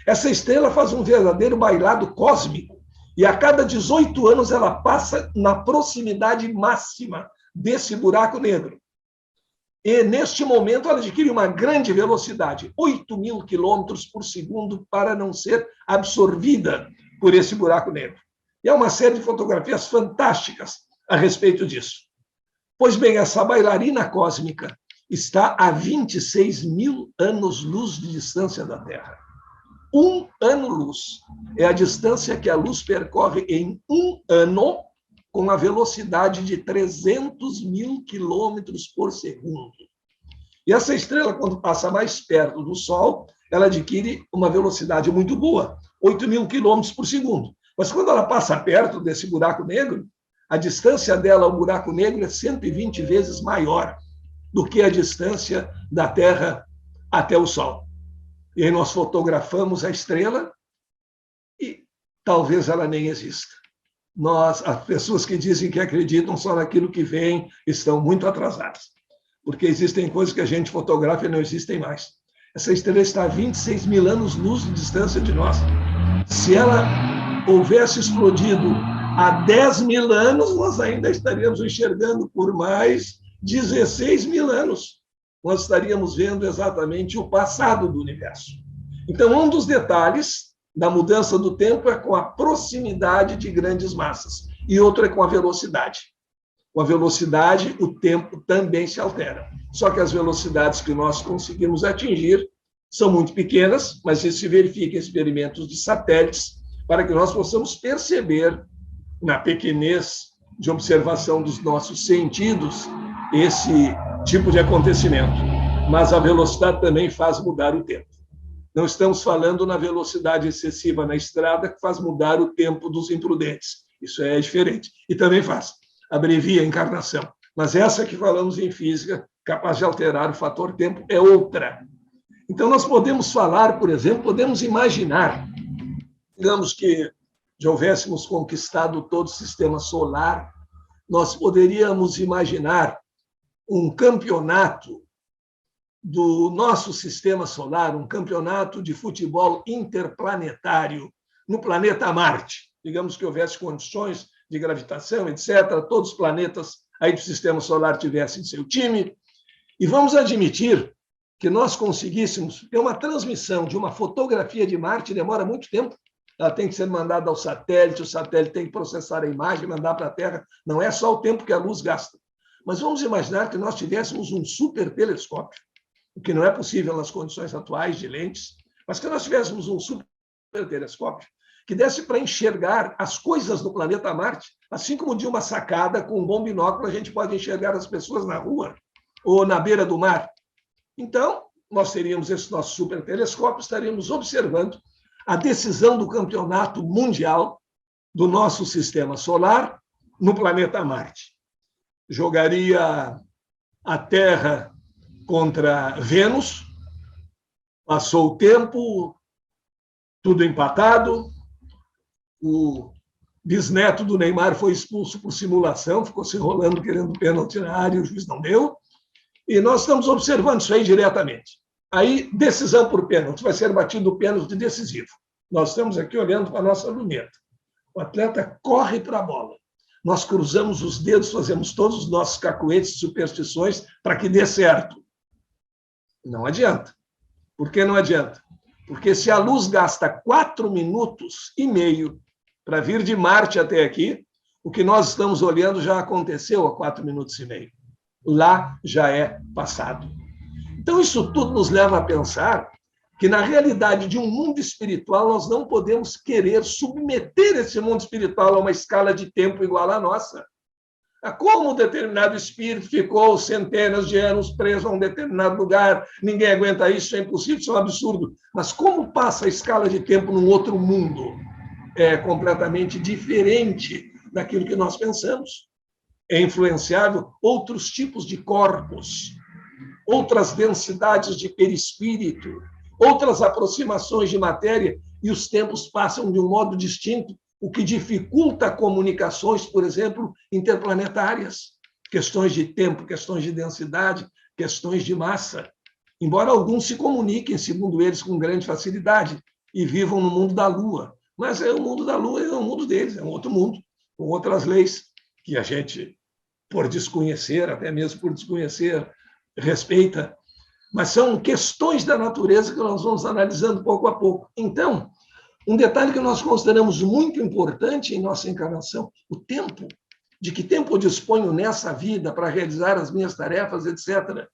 Essa estrela faz um verdadeiro bailado cósmico, e a cada 18 anos ela passa na proximidade máxima desse buraco negro. E, neste momento, ela adquire uma grande velocidade, 8.000 quilômetros por segundo, para não ser absorvida por esse buraco negro. E há uma série de fotografias fantásticas a respeito disso. Pois bem, essa bailarina cósmica está a 26.000 anos-luz de distância da Terra. 1 ano-luz é a distância que a luz percorre em 1 ano, com a velocidade de 300.000 quilômetros por segundo. E essa estrela, quando passa mais perto do Sol, ela adquire uma velocidade muito boa, 8.000 quilômetros por segundo. Mas quando ela passa perto desse buraco negro, a distância dela ao buraco negro é 120 vezes maior do que a distância da Terra até o Sol. E aí nós fotografamos a estrela e talvez ela nem exista. As pessoas que dizem que acreditam só naquilo que vem estão muito atrasadas, porque existem coisas que a gente fotografa e não existem mais. Essa estrela está a 26.000 anos-luz de distância de nós. Se ela houvesse explodido há 10.000 anos, nós ainda estaríamos enxergando por mais 16.000 anos. Nós estaríamos vendo exatamente o passado do universo. Então, um dos detalhes da mudança do tempo é com a proximidade de grandes massas, e outro é com a velocidade. Com a velocidade, o tempo também se altera. Só que as velocidades que nós conseguimos atingir são muito pequenas, mas isso se verifica em experimentos de satélites, para que nós possamos perceber, na pequenez de observação dos nossos sentidos, esse tipo de acontecimento. Mas a velocidade também faz mudar o tempo. Não estamos falando na velocidade excessiva na estrada, que faz mudar o tempo dos imprudentes. Isso é diferente. E também faz. Abrevia a encarnação. Mas essa que falamos em física, capaz de alterar o fator tempo, é outra. Então, nós podemos falar, por exemplo, podemos imaginar, digamos que já houvéssemos conquistado todo o sistema solar, nós poderíamos imaginar um campeonato do nosso sistema solar, um campeonato de futebol interplanetário no planeta Marte. Digamos que houvesse condições de gravitação, etc., todos os planetas aí do sistema solar tivessem seu time, e vamos admitir que nós conseguíssemos ter uma transmissão de uma fotografia de Marte, demora muito tempo, ela tem que ser mandada ao satélite, o satélite tem que processar a imagem, mandar para a Terra, não é só o tempo que a luz gasta. Mas vamos imaginar que nós tivéssemos um super telescópio, o que não é possível nas condições atuais de lentes, mas que nós tivéssemos um super telescópio que desse para enxergar as coisas do planeta Marte, assim como de uma sacada com um bom binóculo a gente pode enxergar as pessoas na rua ou na beira do mar. Então, nós teríamos esse nosso super telescópio, estaríamos observando a decisão do campeonato mundial do nosso sistema solar no planeta Marte. Jogaria a Terra contra Vênus, passou o tempo, tudo empatado, o bisneto do Neymar foi expulso por simulação, ficou se enrolando querendo pênalti na área, o juiz não deu, e nós estamos observando isso aí diretamente. Aí, decisão por pênalti, vai ser batido o pênalti decisivo. Nós estamos aqui olhando para a nossa luneta. O atleta corre para a bola. Nós cruzamos os dedos, fazemos todos os nossos cacuetes e superstições para que dê certo. Não adianta. Por que não adianta? Porque se a luz gasta 4,5 minutos para vir de Marte até aqui, o que nós estamos olhando já aconteceu há 4,5 minutos. Lá já é passado. Então, isso tudo nos leva a pensar que, na realidade de um mundo espiritual, nós não podemos querer submeter esse mundo espiritual a uma escala de tempo igual à nossa. Como um determinado espírito ficou centenas de anos preso a um determinado lugar, ninguém aguenta isso, é impossível, isso é um absurdo. Mas como passa a escala de tempo num outro mundo? É completamente diferente daquilo que nós pensamos. É influenciável outros tipos de corpos, outras densidades de perispírito, outras aproximações de matéria, e os tempos passam de um modo distinto, o que dificulta comunicações, por exemplo, interplanetárias, questões de tempo, questões de densidade, questões de massa. Embora alguns se comuniquem, segundo eles, com grande facilidade, e vivam no mundo da Lua. Mas o mundo da Lua é o mundo deles, é um outro mundo, com outras leis que a gente, por desconhecer, até mesmo por desconhecer, respeita. Mas são questões da natureza que nós vamos analisando pouco a pouco. Então, um detalhe que nós consideramos muito importante em nossa encarnação, o tempo. De que tempo eu disponho nessa vida para realizar as minhas tarefas, etc.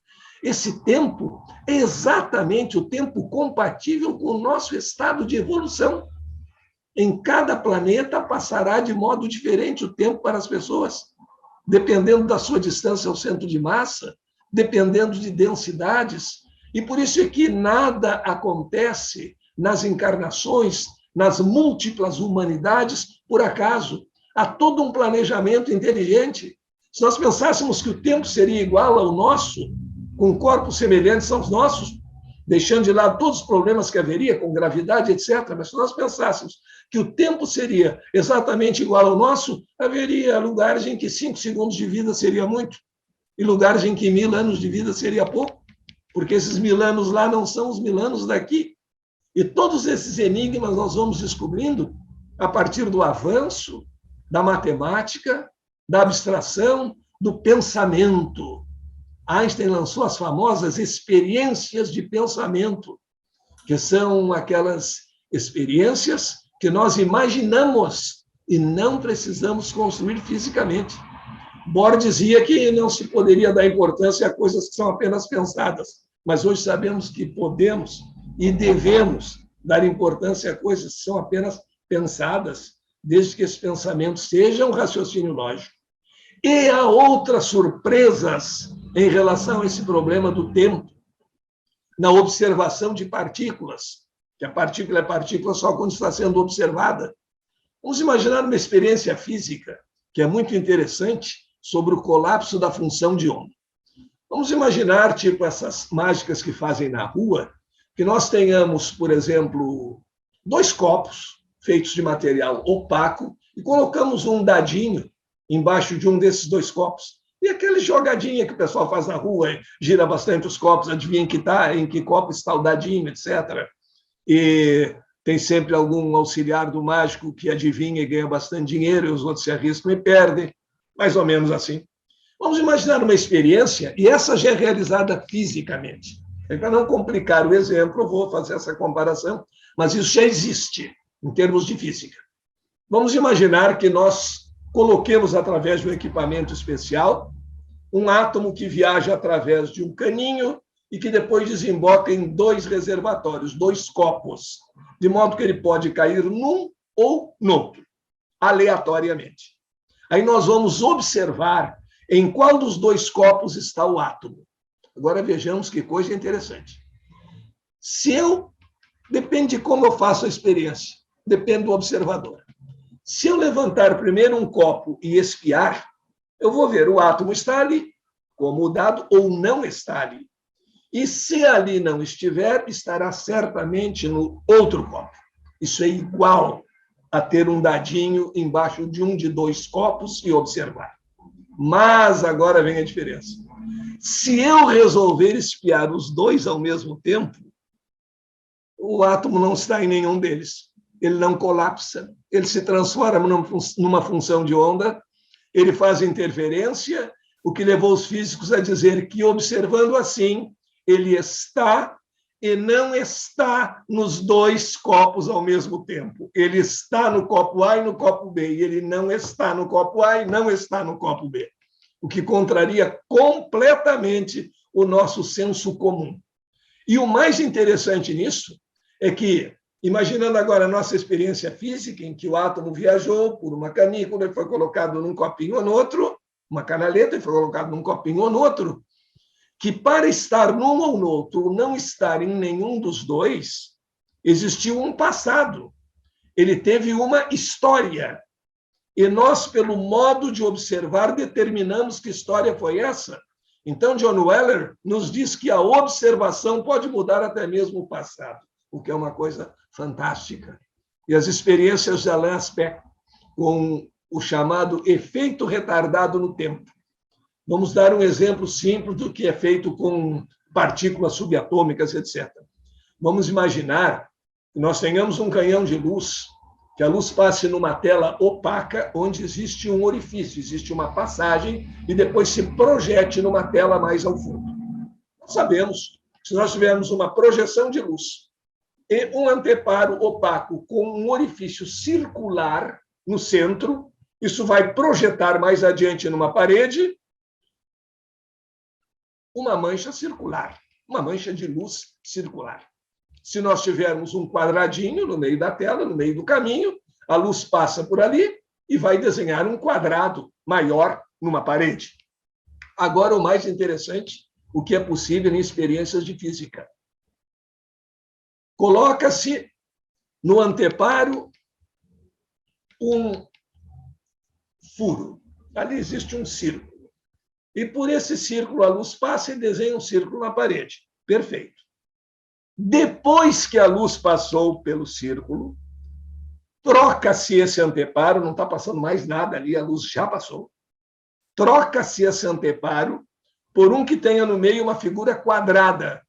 Esse tempo é exatamente o tempo compatível com o nosso estado de evolução. Em cada planeta passará de modo diferente o tempo para as pessoas, dependendo da sua distância ao centro de massa, dependendo de densidades. E por isso é que nada acontece nas encarnações, nas múltiplas humanidades, por acaso. Há todo um planejamento inteligente. Se nós pensássemos que o tempo seria igual ao nosso, com corpos semelhantes aos nossos, deixando de lado todos os problemas que haveria, com gravidade, etc., mas se nós pensássemos que o tempo seria exatamente igual ao nosso, haveria lugares em que 5 segundos de vida seria muito, e lugares em que 1000 anos de vida seria pouco, porque esses 1000 anos lá não são os 1000 anos daqui. E todos esses enigmas nós vamos descobrindo a partir do avanço da matemática, da abstração, do pensamento. Einstein lançou as famosas experiências de pensamento, que são aquelas experiências que nós imaginamos e não precisamos construir fisicamente. Bohr dizia que não se poderia dar importância a coisas que são apenas pensadas, mas hoje sabemos que podemos e devemos dar importância a coisas que são apenas pensadas, desde que esse pensamento seja um raciocínio lógico. E há outras surpresas em relação a esse problema do tempo, na observação de partículas, que a partícula é partícula só quando está sendo observada. Vamos imaginar uma experiência física, que é muito interessante, sobre o colapso da função de onda. Vamos imaginar, tipo essas mágicas que fazem na rua, que nós tenhamos, por exemplo, 2 copos feitos de material opaco e colocamos um dadinho embaixo de um desses 2 copos. E aquela jogadinha que o pessoal faz na rua, gira bastante os copos, adivinha em que copo está o dadinho, etc. E tem sempre algum auxiliar do mágico que adivinha e ganha bastante dinheiro, e os outros se arriscam e perdem, mais ou menos assim. Vamos imaginar uma experiência, e essa já é realizada fisicamente. Para não complicar o exemplo, eu vou fazer essa comparação, mas isso já existe em termos de física. Vamos imaginar que nós coloquemos, através de um equipamento especial, um átomo que viaja através de um caninho e que depois desemboca em 2 reservatórios, 2 copos, de modo que ele pode cair num ou no outro, aleatoriamente. Aí nós vamos observar em qual dos 2 copos está o átomo. Agora vejamos que coisa interessante. Depende de como eu faço a experiência, depende do observador. Se eu levantar primeiro um copo e espiar, eu vou ver o átomo está ali, como o dado, ou não está ali. E se ali não estiver, estará certamente no outro copo. Isso é igual a ter um dadinho embaixo de um de 2 copos e observar. Mas agora vem a diferença. Se eu resolver espiar os 2 ao mesmo tempo, o átomo não está em nenhum deles. Ele não colapsa, ele se transforma numa função de onda, ele faz interferência, o que levou os físicos a dizer que, observando assim, ele está e não está nos 2 copos ao mesmo tempo. Ele está no copo A e no copo B, e ele não está no copo A e não está no copo B, o que contraria completamente o nosso senso comum. E o mais interessante nisso é que, imaginando agora a nossa experiência física, em que o átomo viajou por uma canícula e foi colocado num copinho ou no outro, uma canaleta e foi colocado num copinho ou no outro, que para estar num ou no outro, ou não estar em nenhum dos 2, existiu um passado. Ele teve uma história. E nós, pelo modo de observar, determinamos que história foi essa. Então, John Weller nos diz que a observação pode mudar até mesmo o passado, o que é uma coisa fantástica. E as experiências de Alain Aspect, com o chamado efeito retardado no tempo. Vamos dar um exemplo simples do que é feito com partículas subatômicas, etc. Vamos imaginar que nós tenhamos um canhão de luz, que a luz passe numa tela opaca, onde existe um orifício, existe uma passagem, e depois se projete numa tela mais ao fundo. Nós sabemos que se nós tivermos uma projeção de luz e um anteparo opaco com um orifício circular no centro, isso vai projetar mais adiante numa parede uma mancha circular, uma mancha de luz circular. Se nós tivermos um quadradinho no meio da tela, no meio do caminho, a luz passa por ali e vai desenhar um quadrado maior numa parede. Agora, o mais interessante, o que é possível em experiências de física. Coloca-se no anteparo um furo. Ali existe um círculo. E por esse círculo a luz passa e desenha um círculo na parede. Perfeito. Depois que a luz passou pelo círculo, troca-se esse anteparo, não está passando mais nada ali, a luz já passou. Troca-se esse anteparo por um que tenha no meio uma figura quadrada.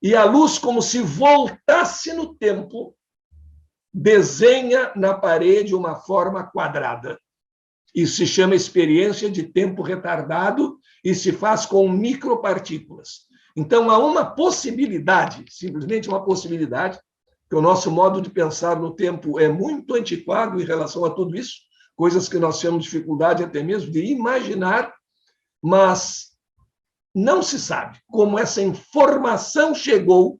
E a luz, como se voltasse no tempo, desenha na parede uma forma quadrada. Isso se chama experiência de tempo retardado e se faz com micropartículas. Então, há uma possibilidade, simplesmente uma possibilidade, que o nosso modo de pensar no tempo é muito antiquado em relação a tudo isso, coisas que nós temos dificuldade até mesmo de imaginar, mas não se sabe como essa informação chegou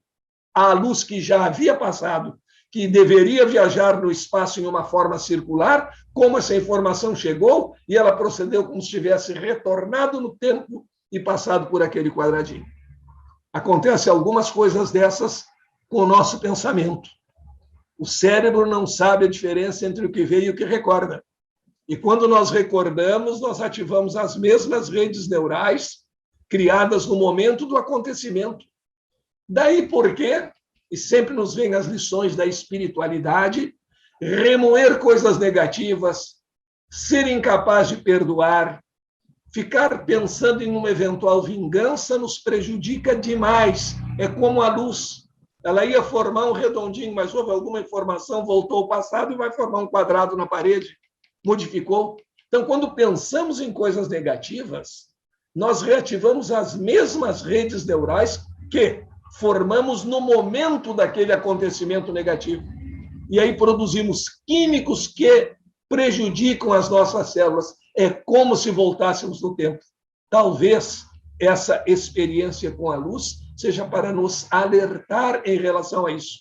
à luz que já havia passado, que deveria viajar no espaço em uma forma circular, como essa informação chegou e ela procedeu como se tivesse retornado no tempo e passado por aquele quadradinho. Acontece algumas coisas dessas com o nosso pensamento. O cérebro não sabe a diferença entre o que vê e o que recorda. E quando nós recordamos, nós ativamos as mesmas redes neurais criadas no momento do acontecimento. Daí porque, e sempre nos vêm as lições da espiritualidade, remoer coisas negativas, ser incapaz de perdoar, ficar pensando em uma eventual vingança nos prejudica demais. É como a luz. Ela ia formar um redondinho, mas houve alguma informação, voltou ao passado e vai formar um quadrado na parede. Modificou. Então, quando pensamos em coisas negativas, nós reativamos as mesmas redes neurais que formamos no momento daquele acontecimento negativo. E aí produzimos químicos que prejudicam as nossas células. É como se voltássemos no tempo. Talvez essa experiência com a luz seja para nos alertar em relação a isso.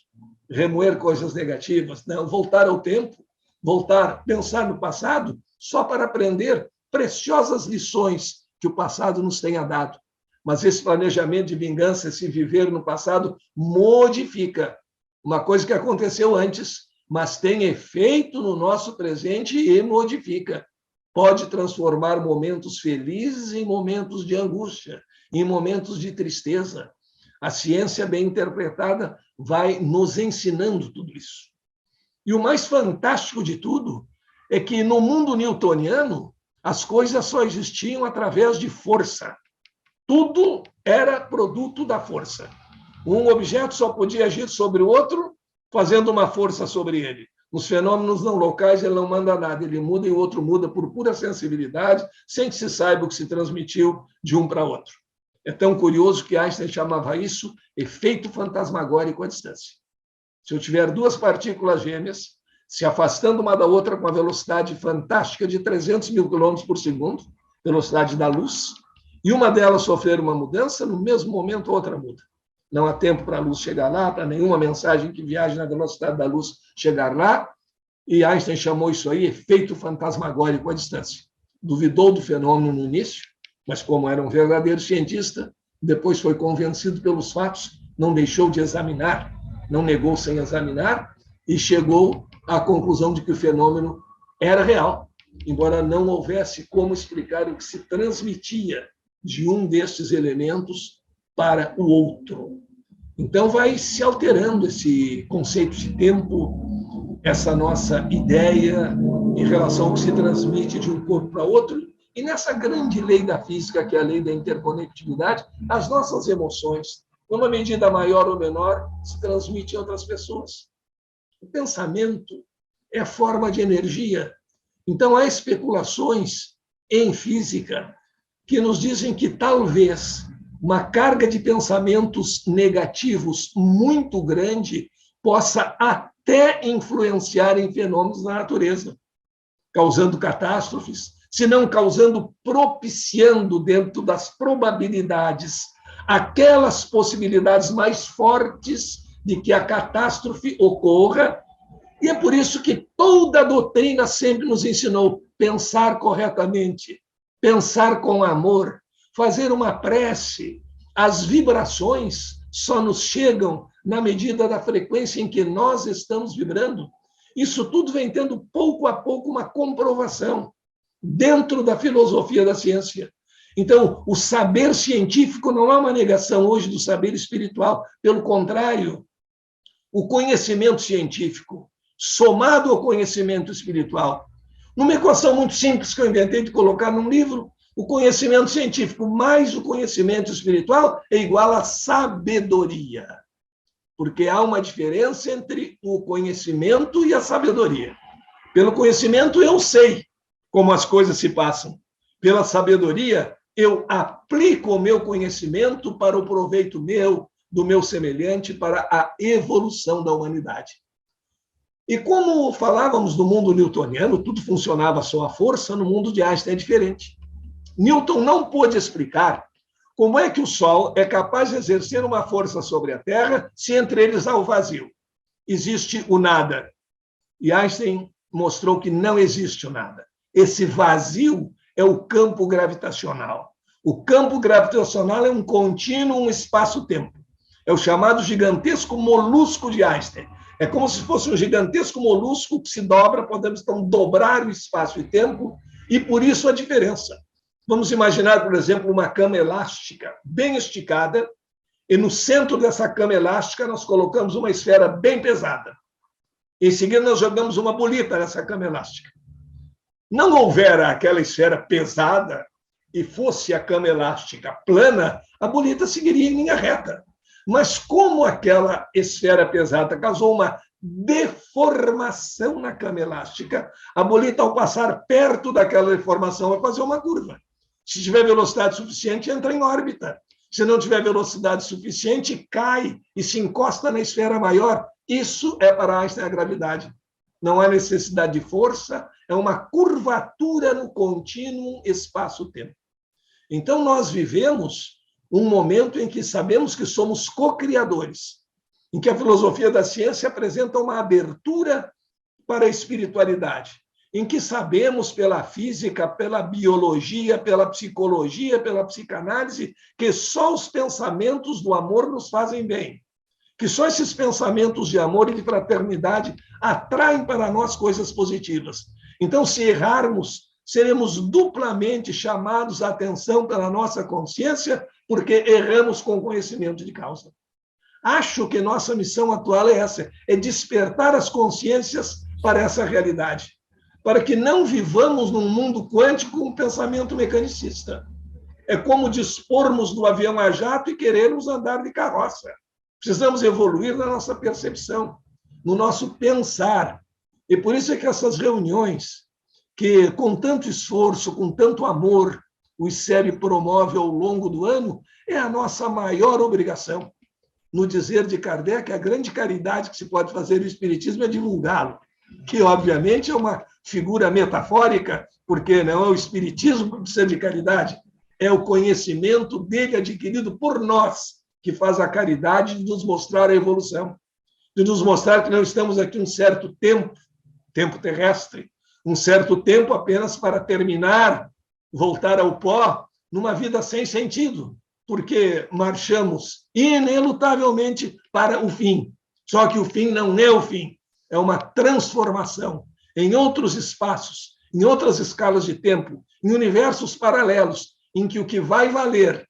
Remoer coisas negativas, não, voltar ao tempo, voltar, pensar no passado, só para aprender preciosas lições que o passado nos tenha dado. Mas esse planejamento de vingança, esse viver no passado, modifica uma coisa que aconteceu antes, mas tem efeito no nosso presente e modifica. Pode transformar momentos felizes em momentos de angústia, em momentos de tristeza. A ciência bem interpretada vai nos ensinando tudo isso. E o mais fantástico de tudo é que no mundo newtoniano as coisas só existiam através de força. Tudo era produto da força. Um objeto só podia agir sobre o outro fazendo uma força sobre ele. Nos fenômenos não locais, ele não manda nada, ele muda e o outro muda por pura sensibilidade, sem que se saiba o que se transmitiu de um para outro. É tão curioso que Einstein chamava isso efeito fantasmagórico à distância. Se eu tiver duas partículas gêmeas se afastando uma da outra com a velocidade fantástica de 300 mil quilômetros por segundo, velocidade da luz, e uma delas sofrer uma mudança, no mesmo momento a outra muda. Não há tempo para a luz chegar lá, para nenhuma mensagem que viaje na velocidade da luz chegar lá, e Einstein chamou isso aí efeito fantasmagórico à distância. Duvidou do fenômeno no início, mas como era um verdadeiro cientista, depois foi convencido pelos fatos, não deixou de examinar, não negou sem examinar, e chegou à conclusão de que o fenômeno era real, embora não houvesse como explicar o que se transmitia de um destes elementos para o outro. Então, vai se alterando esse conceito de tempo, essa nossa ideia em relação ao que se transmite de um corpo para outro, e nessa grande lei da física, que é a lei da interconectividade, as nossas emoções, numa medida maior ou menor, se transmitem a outras pessoas. O pensamento é forma de energia. Então, há especulações em física que nos dizem que talvez uma carga de pensamentos negativos muito grande possa até influenciar em fenômenos da natureza, causando catástrofes, se não causando, propiciando dentro das probabilidades aquelas possibilidades mais fortes de que a catástrofe ocorra. E é por isso que toda a doutrina sempre nos ensinou pensar corretamente, pensar com amor, fazer uma prece. As vibrações só nos chegam na medida da frequência em que nós estamos vibrando. Isso tudo vem tendo, pouco a pouco, uma comprovação dentro da filosofia da ciência. Então, o saber científico não é uma negação hoje do saber espiritual. Pelo contrário, o conhecimento científico, somado ao conhecimento espiritual, numa equação muito simples que eu inventei de colocar num livro, o conhecimento científico mais o conhecimento espiritual é igual a sabedoria. Porque há uma diferença entre o conhecimento e a sabedoria. Pelo conhecimento, eu sei como as coisas se passam. Pela sabedoria, eu aplico o meu conhecimento para o proveito meu, do meu semelhante, para a evolução da humanidade. E como falávamos do mundo newtoniano, tudo funcionava à sua força, no mundo de Einstein é diferente. Newton não pôde explicar como é que o Sol é capaz de exercer uma força sobre a Terra se entre eles há o vazio. Existe o nada. E Einstein mostrou que não existe o nada. Esse vazio é o campo gravitacional. O campo gravitacional é um contínuo, um espaço-tempo. É o chamado gigantesco molusco de Einstein. É como se fosse um gigantesco molusco que se dobra, podemos então dobrar o espaço e tempo, e por isso a diferença. Vamos imaginar, por exemplo, uma cama elástica bem esticada, e no centro dessa cama elástica nós colocamos uma esfera bem pesada. Em seguida, nós jogamos uma bolita nessa cama elástica. Não houvera aquela esfera pesada e fosse a cama elástica plana, a bolita seguiria em linha reta. Mas como aquela esfera pesada causou uma deformação na cama elástica, a bolita, ao passar perto daquela deformação, vai fazer uma curva. Se tiver velocidade suficiente, entra em órbita. Se não tiver velocidade suficiente, cai e se encosta na esfera maior. Isso é para Einstein a gravidade. Não há necessidade de força, é uma curvatura no contínuo espaço-tempo. Então, nós vivemos um momento em que sabemos que somos co-criadores, em que a filosofia da ciência apresenta uma abertura para a espiritualidade, em que sabemos pela física, pela biologia, pela psicologia, pela psicanálise, que só os pensamentos do amor nos fazem bem, que só esses pensamentos de amor e de fraternidade atraem para nós coisas positivas. Então, se errarmos, seremos duplamente chamados à atenção pela nossa consciência, porque erramos com conhecimento de causa. Acho que nossa missão atual é essa, é despertar as consciências para essa realidade, para que não vivamos num mundo quântico com um pensamento mecanicista. É como dispormos do avião a jato e querermos andar de carroça. Precisamos evoluir na nossa percepção, no nosso pensar. E por isso é que essas reuniões, que com tanto esforço, com tanto amor, o ICEB promove ao longo do ano, é a nossa maior obrigação. No dizer de Kardec, a grande caridade que se pode fazer no Espiritismo é divulgá-lo, que, obviamente, é uma figura metafórica, porque não é o Espiritismo que precisa de caridade, é o conhecimento dele adquirido por nós, que faz a caridade de nos mostrar a evolução, de nos mostrar que não estamos aqui um certo tempo terrestre, um certo tempo apenas para terminar, voltar ao pó, numa vida sem sentido, porque marchamos inelutavelmente para o fim. Só que o fim não é o fim, é uma transformação em outros espaços, em outras escalas de tempo, em universos paralelos, em que o que vai valer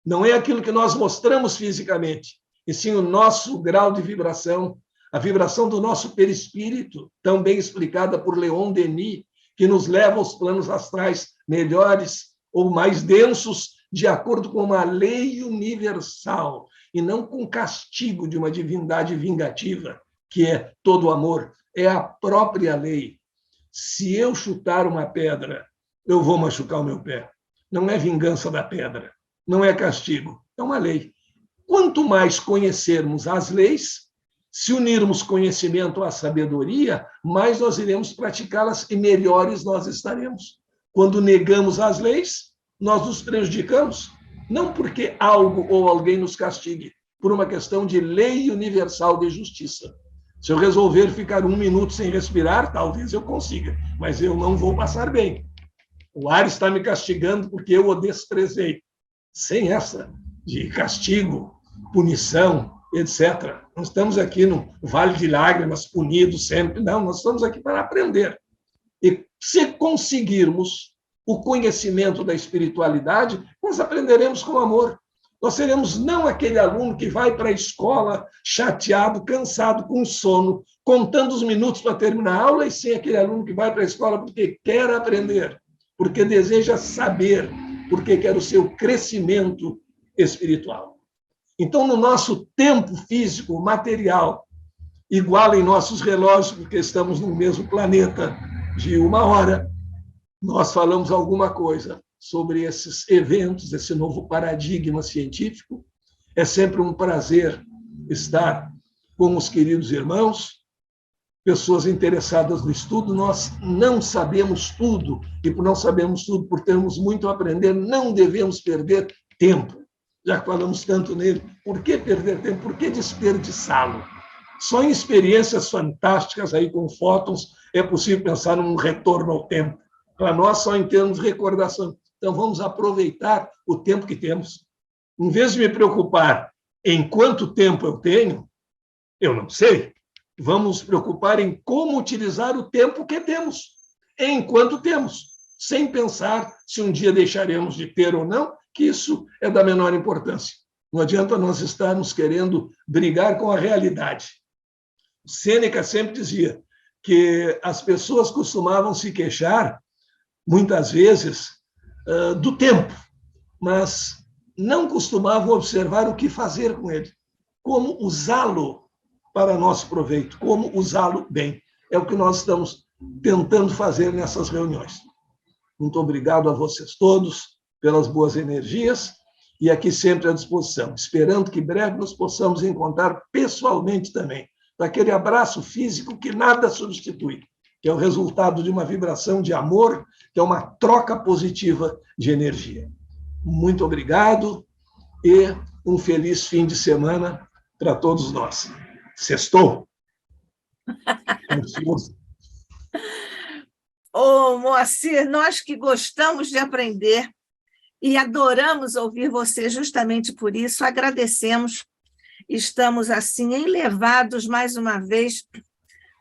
não é aquilo que nós mostramos fisicamente, e sim o nosso grau de vibração, a vibração do nosso perispírito, tão bem explicada por Leon Denis, que nos leva aos planos astrais melhores ou mais densos, de acordo com uma lei universal, e não com castigo de uma divindade vingativa, que é todo amor, é a própria lei. Se eu chutar uma pedra, eu vou machucar o meu pé. Não é vingança da pedra, não é castigo, é uma lei. Quanto mais conhecermos as leis, se unirmos conhecimento à sabedoria, mais nós iremos praticá-las e melhores nós estaremos. Quando negamos as leis, nós nos prejudicamos, não porque algo ou alguém nos castigue, por uma questão de lei universal de justiça. Se eu resolver ficar 1 minuto sem respirar, talvez eu consiga, mas eu não vou passar bem. O ar está me castigando porque eu o desprezei. Sem essa de castigo, punição, etc. Não estamos aqui no vale de lágrimas, punidos sempre. Não, nós estamos aqui para aprender. E se conseguirmos o conhecimento da espiritualidade, nós aprenderemos com amor. Nós seremos não aquele aluno que vai para a escola chateado, cansado, com sono, contando os minutos para terminar a aula, e sim aquele aluno que vai para a escola porque quer aprender, porque deseja saber, porque quer o seu crescimento espiritual. Então, no nosso tempo físico, material, igual em nossos relógios, porque estamos no mesmo planeta de 1 hora, nós falamos alguma coisa sobre esses eventos, esse novo paradigma científico. É sempre um prazer estar com os queridos irmãos, pessoas interessadas no estudo. Nós não sabemos tudo, e por não sabermos tudo, por termos muito a aprender, não devemos perder tempo. Já que falamos tanto nele, por que perder tempo? Por que desperdiçá-lo? Só em experiências fantásticas aí com fótons é possível pensar num retorno ao tempo. Para nós, só em termos de recordação. Então, vamos aproveitar o tempo que temos. Em vez de me preocupar em quanto tempo eu tenho, eu não sei. Vamos nos preocupar em como utilizar o tempo que temos, enquanto temos, sem pensar se um dia deixaremos de ter ou não, que isso é da menor importância. Não adianta nós estarmos querendo brigar com a realidade. Sêneca sempre dizia que as pessoas costumavam se queixar, muitas vezes, do tempo, mas não costumavam observar o que fazer com ele, como usá-lo para nosso proveito, como usá-lo bem. É o que nós estamos tentando fazer nessas reuniões. Muito obrigado a vocês todos pelas boas energias e aqui sempre à disposição, esperando que breve nos possamos encontrar pessoalmente também, daquele abraço físico que nada substitui, que é o resultado de uma vibração de amor, que é uma troca positiva de energia. Muito obrigado e um feliz fim de semana para todos nós. Sextou! Ô, Moacir, nós que gostamos de aprender e adoramos ouvir você justamente por isso, agradecemos. Estamos, assim, elevados mais uma vez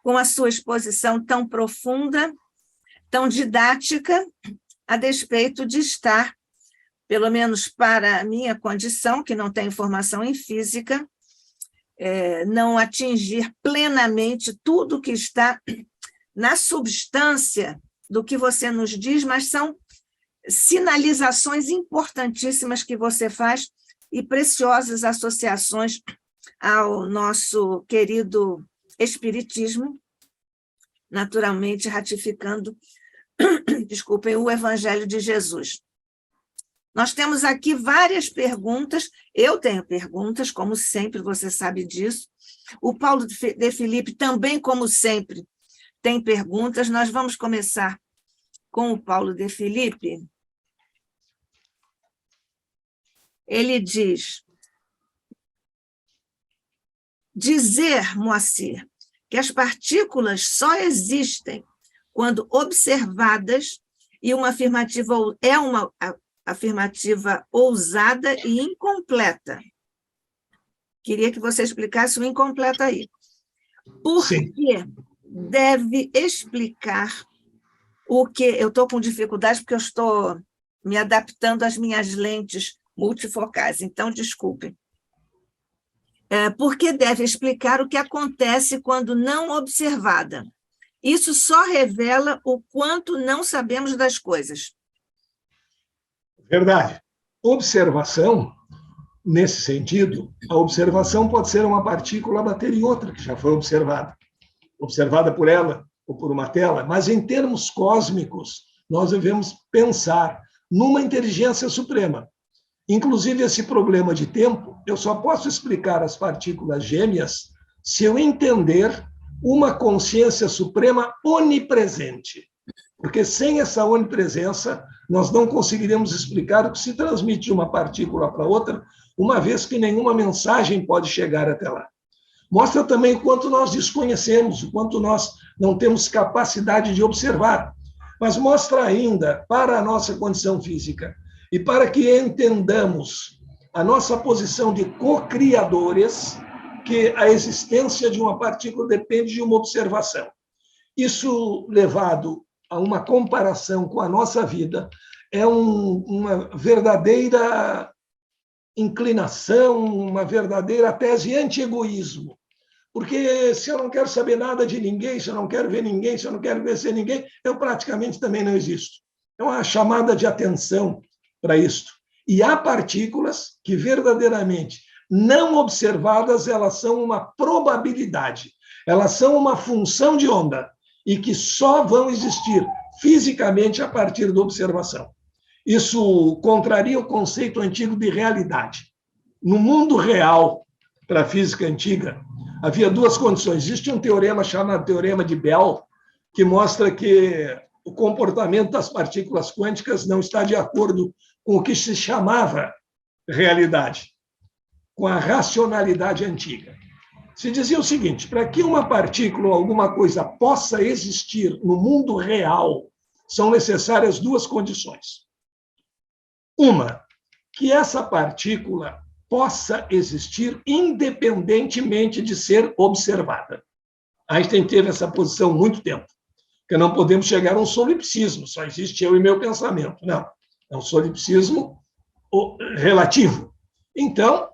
com a sua exposição tão profunda, tão didática, a despeito de estar, pelo menos para a minha condição, que não tenho formação em física, não atingir plenamente tudo que está na substância do que você nos diz, mas são sinalizações importantíssimas que você faz e preciosas associações ao nosso querido Espiritismo, naturalmente ratificando, desculpem, o Evangelho de Jesus. Nós temos aqui várias perguntas, eu tenho perguntas, como sempre, você sabe disso. O Paulo de Filipe também, como sempre, tem perguntas. Nós vamos começar com o Paulo de Filipe. Ele diz: dizer, Moacir, que as partículas só existem quando observadas e uma afirmativa é uma afirmativa ousada e incompleta. Queria que você explicasse o incompleto aí. Por que deve explicar o que... Eu estou com dificuldade porque eu estou me adaptando às minhas lentes multifocais, então desculpe. Por que deve explicar o que acontece quando não observada? Isso só revela o quanto não sabemos das coisas. Verdade. Observação Nesse sentido, a observação pode ser uma partícula bater em outra, que já foi observada por ela ou por uma tela, mas em termos cósmicos, nós devemos pensar numa inteligência suprema. Inclusive, esse problema de tempo, eu só posso explicar as partículas gêmeas se eu entender uma consciência suprema onipresente. Porque sem essa onipresença, nós não conseguiremos explicar o que se transmite de uma partícula para outra, uma vez que nenhuma mensagem pode chegar até lá. Mostra também o quanto nós desconhecemos, o quanto nós não temos capacidade de observar. Mas mostra ainda, para a nossa condição física, e para que entendamos a nossa posição de co-criadores, que a existência de uma partícula depende de uma observação. Isso, levado a uma comparação com a nossa vida, é uma verdadeira inclinação, uma verdadeira tese anti-egoísmo. Porque se eu não quero saber nada de ninguém, se eu não quero ver ninguém, se eu não quero conhecer ninguém, eu praticamente também não existo. É uma chamada de atenção para isto. E há partículas que verdadeiramente não observadas, elas são uma probabilidade, elas são uma função de onda e que só vão existir fisicamente a partir da observação. Isso contraria o conceito antigo de realidade. No mundo real, para a física antiga, havia duas condições. Existe um teorema chamado Teorema de Bell, que mostra que o comportamento das partículas quânticas não está de acordo com o que se chamava realidade, com a racionalidade antiga. Se dizia o seguinte: para que uma partícula ou alguma coisa possa existir no mundo real, são necessárias duas condições. Uma, que essa partícula possa existir independentemente de ser observada. Einstein teve essa posição há muito tempo, que não podemos chegar a um solipsismo, só existe eu e meu pensamento. Não, é um solipsismo relativo. Então,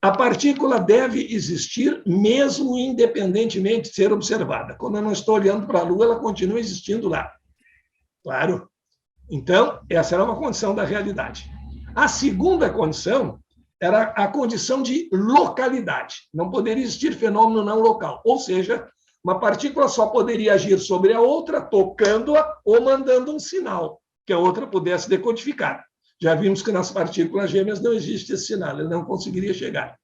a partícula deve existir mesmo independentemente de ser observada. Quando eu não estou olhando para a Lua, ela continua existindo lá. Claro. Então, essa era uma condição da realidade. A segunda condição era a condição de localidade. Não poderia existir fenômeno não local. Ou seja, uma partícula só poderia agir sobre a outra tocando-a ou mandando um sinal que a outra pudesse decodificar. Já vimos que nas partículas gêmeas não existe esse sinal, ele não conseguiria chegar.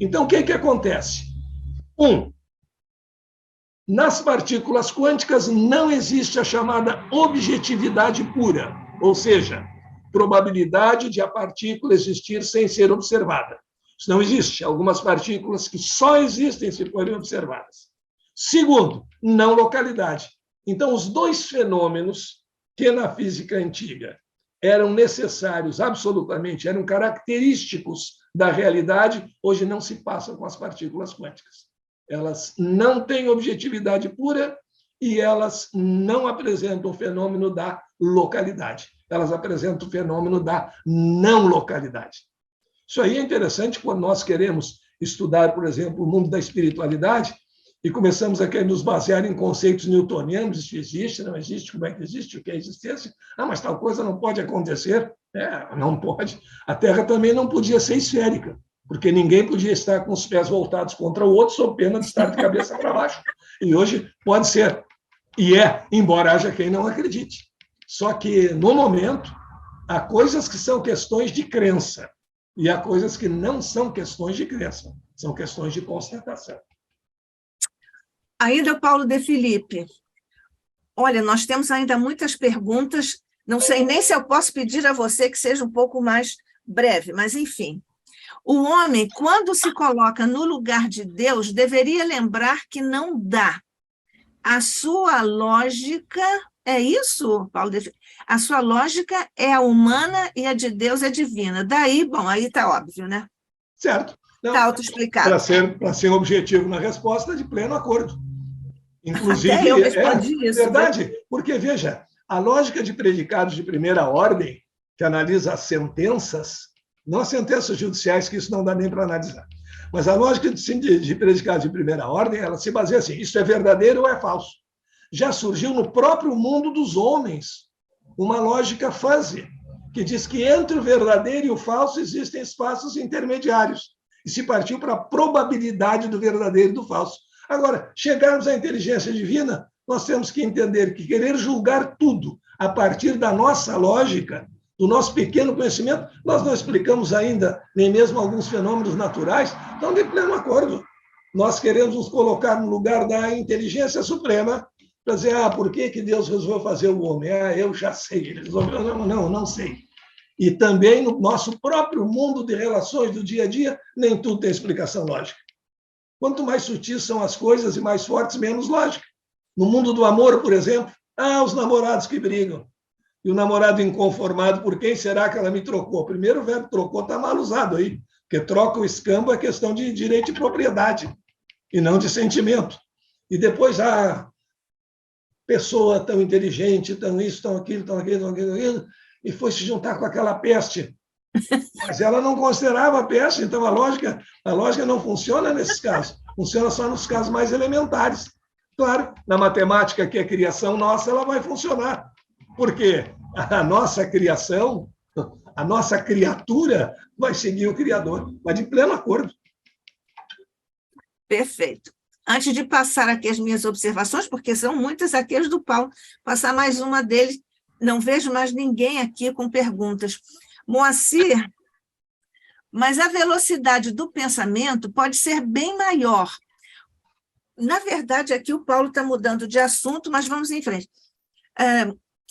Então, o que acontece? Nas partículas quânticas não existe a chamada objetividade pura, ou seja, probabilidade de a partícula existir sem ser observada. Isso não existe. Algumas partículas que só existem se forem observadas. Segundo, não localidade. Então, os dois fenômenos que na física antiga eram necessários, absolutamente, eram característicos da realidade, hoje não se passam com as partículas quânticas. Elas não têm objetividade pura e elas não apresentam o fenômeno da localidade. Elas apresentam o fenômeno da não localidade. Isso aí é interessante quando nós queremos estudar, por exemplo, o mundo da espiritualidade e começamos a querer nos basear em conceitos newtonianos, isso existe, não existe, como é que existe, o que é existência? Ah, mas tal coisa não pode acontecer. Não pode. A Terra também não podia ser esférica, porque ninguém podia estar com os pés voltados contra o outro, sob pena de estar de cabeça para baixo. E hoje pode ser. E embora haja quem não acredite. Só que, no momento, há coisas que são questões de crença e há coisas que não são questões de crença, são questões de constatação. Ainda, Paulo de Filipe, olha, nós temos ainda muitas perguntas, não sei nem se eu posso pedir a você que seja um pouco mais breve, mas, enfim. O homem, quando se coloca no lugar de Deus, deveria lembrar que não dá. A sua lógica, é isso, Paulo de Filipe? A sua lógica é a humana e a de Deus é divina. Daí, bom, aí está óbvio, né? Certo. Está autoexplicado. Para ser objetivo na resposta, de pleno acordo. Inclusive, até eu respondi isso. Verdade, né? Porque, veja, a lógica de predicados de primeira ordem, que analisa as sentenças, não as sentenças judiciais, que isso não dá nem para analisar, mas a lógica de predicados de primeira ordem, ela se baseia assim, isso é verdadeiro ou é falso? Já surgiu no próprio mundo dos homens uma lógica fuzzy. que diz que entre o verdadeiro e o falso existem espaços intermediários. E se partiu para a probabilidade do verdadeiro e do falso. Agora, chegarmos à inteligência divina, nós temos que entender que querer julgar tudo a partir da nossa lógica, do nosso pequeno conhecimento, nós não explicamos ainda nem mesmo alguns fenômenos naturais, estão de pleno acordo. Nós queremos nos colocar no lugar da inteligência suprema para dizer, por que Deus resolveu fazer o homem? Eu já sei, ele resolveu. Não sei. E também no nosso próprio mundo de relações do dia a dia, nem tudo tem explicação lógica. Quanto mais sutis são as coisas e mais fortes, menos lógica. No mundo do amor, por exemplo, os namorados que brigam. E o namorado inconformado, por quem será que ela me trocou? Primeiro, o verbo trocou está mal usado aí, porque troca o escambo é questão de direito de propriedade e não de sentimento. E depois, pessoa tão inteligente, tão isso, tão aquilo, e foi se juntar com aquela peste. Mas ela não considerava a peste, então a lógica não funciona nesses casos, funciona só nos casos mais elementares. Claro, na matemática, que é criação nossa, ela vai funcionar, porque a nossa criação, a nossa criatura vai seguir o Criador, mas de pleno acordo. Perfeito. Antes de passar aqui as minhas observações, porque são muitas aqui as do Paulo, passar mais uma deles, não vejo mais ninguém aqui com perguntas. Moacir, mas a velocidade do pensamento pode ser bem maior. Na verdade, aqui o Paulo está mudando de assunto, mas vamos em frente.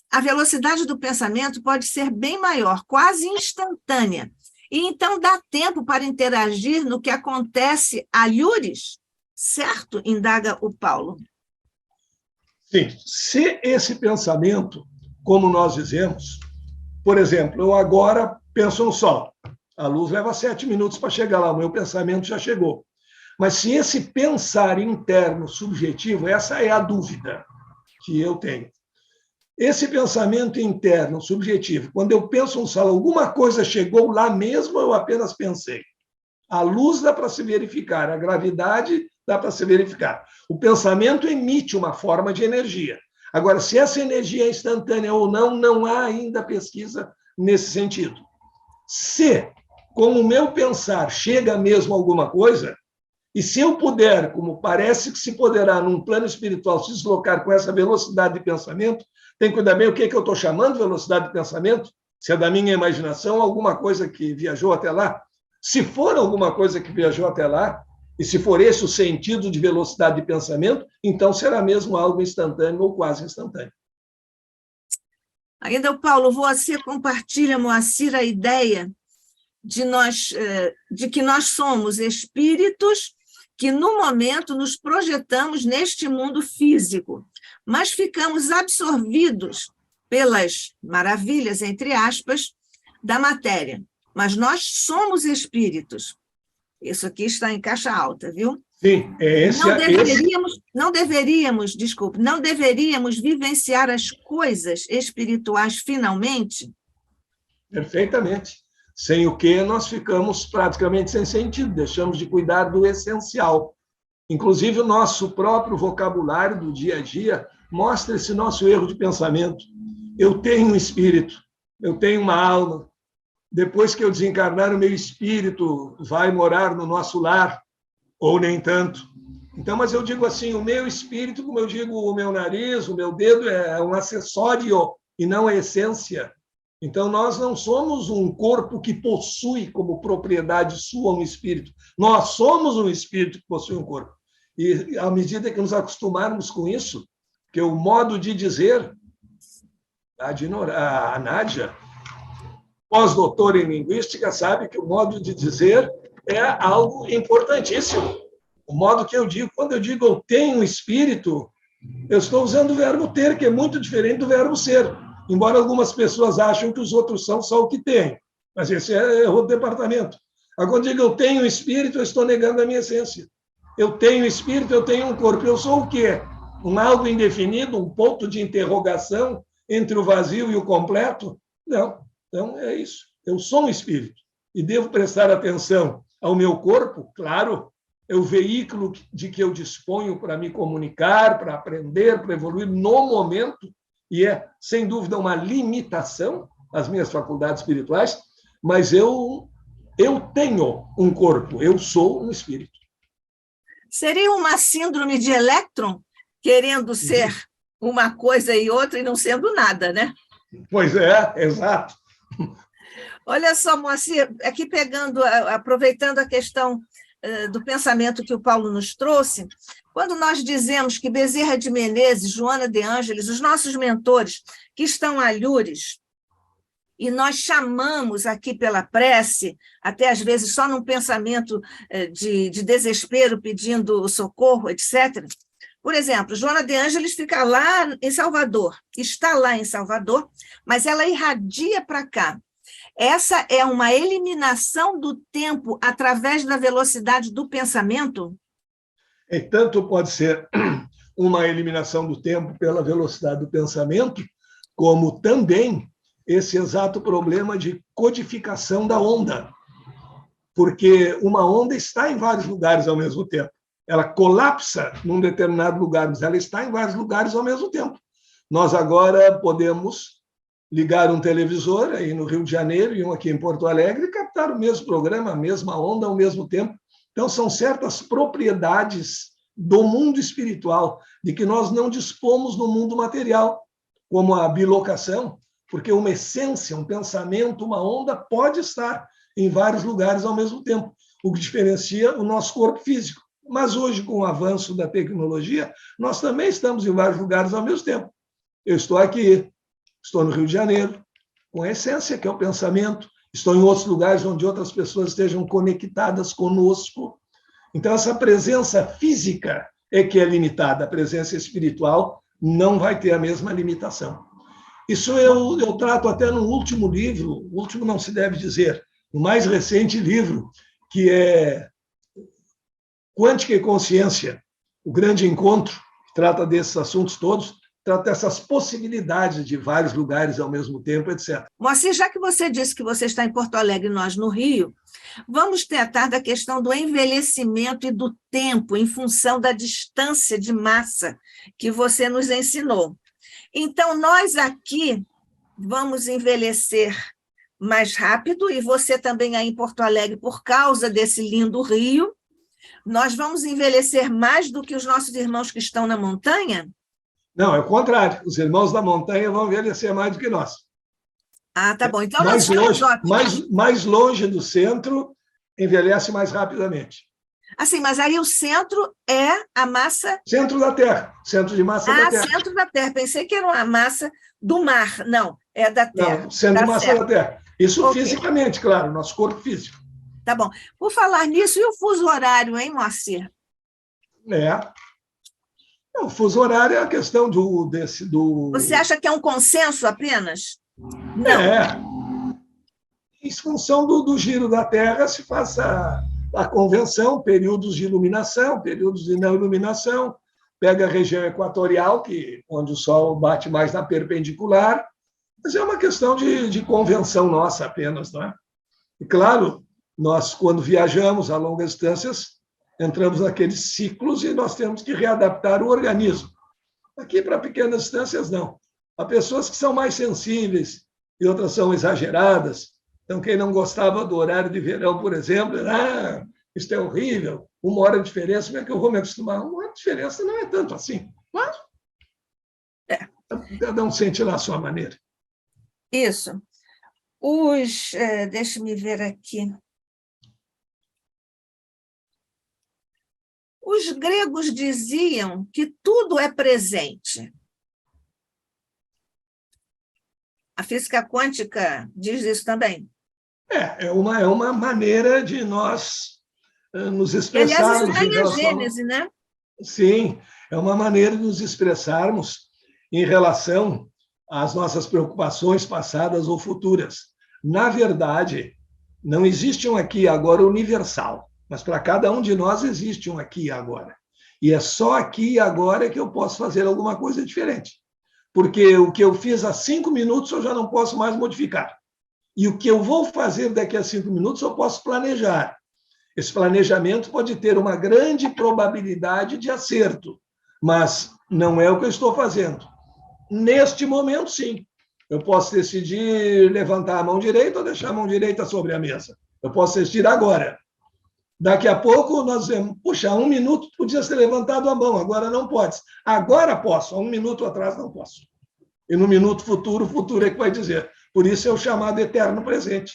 A velocidade do pensamento pode ser bem maior, quase instantânea. E então dá tempo para interagir no que acontece a Lures, certo? Indaga o Paulo. Sim, se esse pensamento, como nós dizemos, por exemplo, eu agora penso no Sol. A luz leva 7 minutos para chegar lá, o meu pensamento já chegou. Mas se esse pensar interno subjetivo, essa é a dúvida que eu tenho. Esse pensamento interno subjetivo, quando eu penso no Sol, alguma coisa chegou lá mesmo, eu apenas pensei. A luz dá para se verificar, a gravidade dá para se verificar. O pensamento emite uma forma de energia. Agora, se essa energia é instantânea ou não, não há ainda pesquisa nesse sentido. Se, com o meu pensar, chega mesmo alguma coisa, e se eu puder, como parece que se poderá num plano espiritual, se deslocar com essa velocidade de pensamento, tem que cuidar bem o que eu estou chamando de velocidade de pensamento, se é da minha imaginação, alguma coisa que viajou até lá. Se for alguma coisa que viajou até lá, e se for esse o sentido de velocidade de pensamento, então será mesmo algo instantâneo ou quase instantâneo. Ainda o Paulo, você compartilha, Moacir, a ideia de que nós somos espíritos que, no momento, nos projetamos neste mundo físico, mas ficamos absorvidos pelas maravilhas, entre aspas, da matéria. Mas nós somos espíritos. Isso aqui está em caixa alta, viu? Sim, não deveríamos vivenciar as coisas espirituais finalmente? Perfeitamente. Sem o que nós ficamos praticamente sem sentido, deixamos de cuidar do essencial. Inclusive, o nosso próprio vocabulário do dia a dia mostra esse nosso erro de pensamento. Eu tenho um espírito, eu tenho uma alma. Depois que eu desencarnar, o meu espírito vai morar no nosso lar, ou nem tanto. Então, mas eu digo assim, o meu espírito, como eu digo, o meu nariz, o meu dedo é um acessório e não a essência. Então, nós não somos um corpo que possui como propriedade sua um espírito. Nós somos um espírito que possui um corpo. E, à medida que nos acostumarmos com isso, que o modo de dizer, a Nádia, pós-doutora em linguística, sabe que o modo de dizer é algo importantíssimo. O modo que eu digo, quando eu digo eu tenho espírito, eu estou usando o verbo ter, que é muito diferente do verbo ser. Embora algumas pessoas achem que os outros são só o que têm. Mas esse é outro departamento. Agora, quando eu digo eu tenho espírito, eu estou negando a minha essência. Eu tenho espírito, eu tenho um corpo. Eu sou o quê? Um algo indefinido, um ponto de interrogação entre o vazio e o completo? Não. Então, é isso. Eu sou um espírito. E devo prestar atenção ao meu corpo, claro, é o veículo de que eu disponho para me comunicar, para aprender, para evoluir no momento, e é, sem dúvida, uma limitação, as minhas faculdades espirituais, mas eu tenho um corpo, eu sou um espírito. Seria uma síndrome de Electron, querendo ser uma coisa e outra e não sendo nada, né? Pois é, exato. Olha só, Moacir, aqui aproveitando a questão do pensamento que o Paulo nos trouxe, quando nós dizemos que Bezerra de Menezes, Joana de Ângeles, os nossos mentores que estão a Lures, e nós chamamos aqui pela prece, até às vezes só num pensamento de desespero, pedindo socorro, etc. Por exemplo, Joana de Ângeles fica lá em Salvador, está lá em Salvador, mas ela irradia para cá. Essa é uma eliminação do tempo através da velocidade do pensamento? E tanto pode ser uma eliminação do tempo pela velocidade do pensamento, como também esse exato problema de codificação da onda. Porque uma onda está em vários lugares ao mesmo tempo. Ela colapsa num determinado lugar, mas ela está em vários lugares ao mesmo tempo. Nós agora podemos ligar um televisor aí no Rio de Janeiro e um aqui em Porto Alegre e captar o mesmo programa, a mesma onda ao mesmo tempo. Então, são certas propriedades do mundo espiritual de que nós não dispomos no mundo material, como a bilocação, porque uma essência, um pensamento, uma onda pode estar em vários lugares ao mesmo tempo, o que diferencia o nosso corpo físico. Mas hoje, com o avanço da tecnologia, nós também estamos em vários lugares ao mesmo tempo. Eu estou aqui, estou no Rio de Janeiro, com a essência, que é o pensamento, estou em outros lugares onde outras pessoas estejam conectadas conosco. Então, essa presença física é que é limitada, a presença espiritual não vai ter a mesma limitação. Isso eu trato até no último livro, o último não se deve dizer, no mais recente livro, que é Quântica e Consciência, o grande encontro, que trata desses assuntos todos, trata dessas possibilidades de vários lugares ao mesmo tempo, etc. Moacir, já que você disse que você está em Porto Alegre e nós no Rio, vamos tratar da questão do envelhecimento e do tempo em função da distância de massa que você nos ensinou. Então, nós aqui vamos envelhecer mais rápido, e você também aí em Porto Alegre, por causa desse lindo rio, nós vamos envelhecer mais do que os nossos irmãos que estão na montanha? Não, é o contrário. Os irmãos da montanha vão envelhecer mais do que nós. Ah, tá bom. Então, mais longe, mais longe do centro, envelhece mais rapidamente. Assim, mas aí o centro é a massa... Centro da Terra, centro de massa da Terra. Centro da Terra. Pensei que era uma massa do mar. Não, é da Terra. Não, centro de massa da Terra. Isso fisicamente, claro, nosso corpo físico. Tá bom. Por falar nisso, e o fuso horário, hein, Moacir? O fuso horário é a questão do... Você acha que é um consenso apenas? Não. Em função do giro da Terra, se faz a convenção, períodos de iluminação, períodos de não iluminação, pega a região equatorial, onde o Sol bate mais na perpendicular, mas é uma questão de convenção nossa apenas, não é? E, claro, nós, quando viajamos a longas distâncias, entramos naqueles ciclos e nós temos que readaptar o organismo. Aqui, para pequenas distâncias, não. Há pessoas que são mais sensíveis e outras são exageradas. Então, quem não gostava do horário de verão, por exemplo, isso é horrível, 1 hora de diferença, como é que eu vou me acostumar? 1 hora de diferença não é tanto assim. Mas cada um sente lá a sua maneira. Isso. Deixa-me ver aqui. Os gregos diziam que tudo é presente. A física quântica diz isso também. É uma maneira de nós nos expressarmos. Aliás, isso está em Gênesis, né? Sim, é uma maneira de nos expressarmos em relação às nossas preocupações passadas ou futuras. Na verdade, não existe um aqui e agora universal, mas para cada um de nós existe um aqui e agora. E é só aqui e agora que eu posso fazer alguma coisa diferente. Porque o que eu fiz há 5 minutos eu já não posso mais modificar. E o que eu vou fazer daqui a 5 minutos eu posso planejar. Esse planejamento pode ter uma grande probabilidade de acerto, mas não é o que eu estou fazendo. Neste momento, sim. Eu posso decidir levantar a mão direita ou deixar a mão direita sobre a mesa. Eu posso decidir agora. Daqui a pouco nós vemos, puxa, há 1 minuto podia ser levantado a mão, agora não pode. Agora posso, há 1 minuto atrás não posso. E no minuto futuro, o futuro é que vai dizer. Por isso é o chamado eterno presente.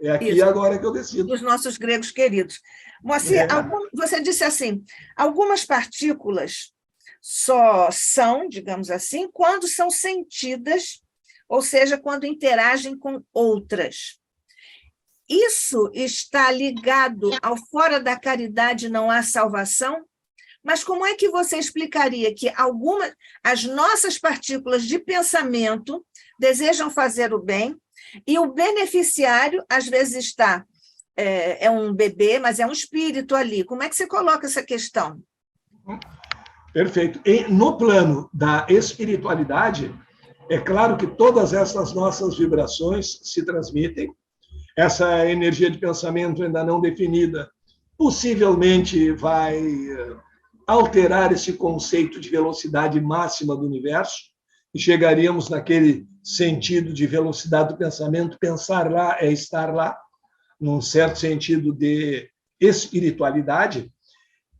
É aqui e agora que eu decido. Os nossos gregos queridos. Moacir, você disse assim, algumas partículas só são, digamos assim, quando são sentidas, ou seja, quando interagem com outras. Isso está ligado ao fora da caridade não há salvação? Mas como é que você explicaria que as nossas partículas de pensamento desejam fazer o bem e o beneficiário, às vezes, está é um bebê, mas é um espírito ali? Como é que você coloca essa questão? Perfeito. No plano da espiritualidade, é claro que todas essas nossas vibrações se transmitem. Essa energia de pensamento ainda não definida possivelmente vai alterar esse conceito de velocidade máxima do universo e chegaríamos naquele sentido de velocidade do pensamento. Pensar lá é estar lá, num certo sentido de espiritualidade.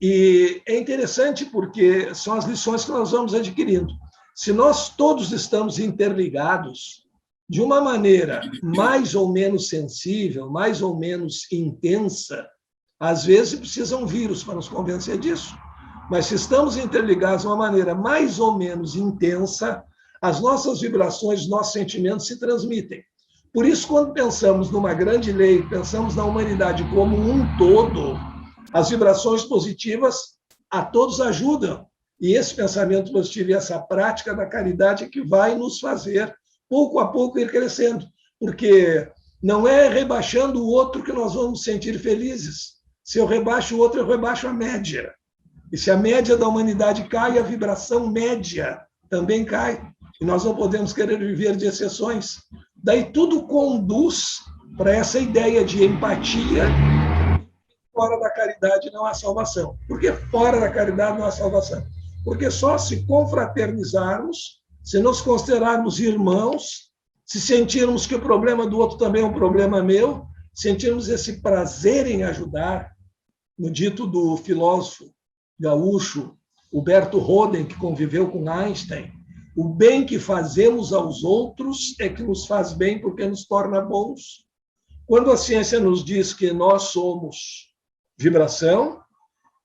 E é interessante porque são as lições que nós vamos adquirindo. Se nós todos estamos interligados de uma maneira mais ou menos sensível, mais ou menos intensa, às vezes precisa um vírus para nos convencer disso. Mas se estamos interligados de uma maneira mais ou menos intensa, as nossas vibrações, nossos sentimentos se transmitem. Por isso, quando pensamos numa grande lei, pensamos na humanidade como um todo, as vibrações positivas a todos ajudam. E esse pensamento positivo e essa prática da caridade é que vai nos fazer, pouco a pouco, ir crescendo. Porque não é rebaixando o outro que nós vamos nos sentir felizes. Se eu rebaixo o outro, eu rebaixo a média. E se a média da humanidade cai, a vibração média também cai. E nós não podemos querer viver de exceções. Daí tudo conduz para essa ideia de empatia. Fora da caridade não há salvação. Por que fora da caridade não há salvação? Porque só se confraternizarmos, se nos considerarmos irmãos, se sentirmos que o problema do outro também é um problema meu, sentirmos esse prazer em ajudar, no dito do filósofo gaúcho Huberto Roden, que conviveu com Einstein, o bem que fazemos aos outros é que nos faz bem porque nos torna bons. Quando a ciência nos diz que nós somos vibração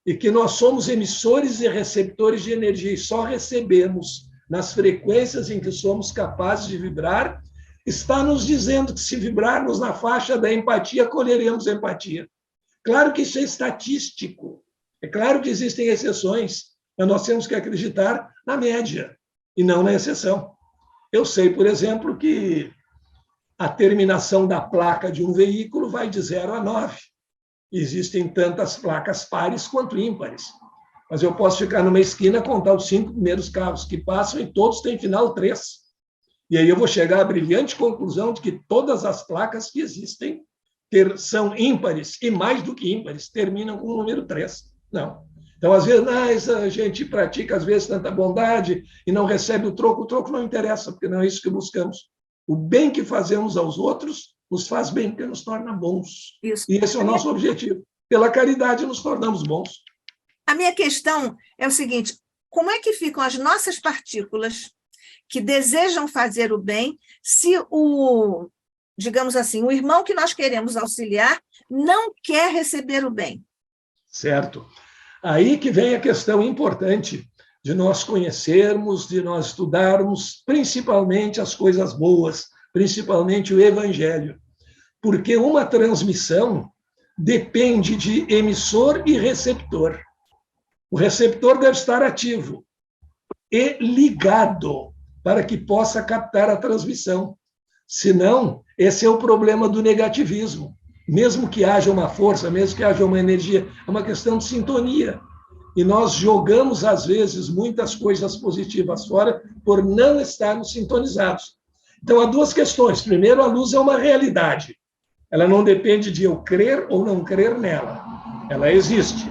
e que nós somos emissores e receptores de energia e só recebemos nas frequências em que somos capazes de vibrar, está nos dizendo que se vibrarmos na faixa da empatia, colheremos empatia. Claro que isso é estatístico, é claro que existem exceções, mas nós temos que acreditar na média e não na exceção. Eu sei, por exemplo, que a terminação da placa de um veículo vai de 0 a 9. Existem tantas placas pares quanto ímpares. Mas eu posso ficar numa esquina, contar os 5 primeiros carros que passam e todos têm final 3. E aí eu vou chegar à brilhante conclusão de que todas as placas que existem são ímpares, e mais do que ímpares, terminam com o número 3. Não. Então, às vezes, a gente pratica, às vezes, tanta bondade e não recebe o troco não interessa, porque não é isso que buscamos. O bem que fazemos aos outros nos faz bem, porque nos torna bons. Isso. E esse é o nosso objetivo. Pela caridade, nos tornamos bons. A minha questão é o seguinte, como é que ficam as nossas partículas que desejam fazer o bem se digamos assim, o irmão que nós queremos auxiliar não quer receber o bem? Certo. Aí que vem a questão importante de nós conhecermos, de nós estudarmos, principalmente as coisas boas, principalmente o Evangelho. Porque uma transmissão depende de emissor e receptor. O receptor deve estar ativo e ligado para que possa captar a transmissão. Senão, esse é o problema do negativismo. Mesmo que haja uma força, mesmo que haja uma energia, é uma questão de sintonia. E nós jogamos, às vezes, muitas coisas positivas fora por não estarmos sintonizados. Então, há duas questões. Primeiro, a luz é uma realidade. Ela não depende de eu crer ou não crer nela. Ela existe.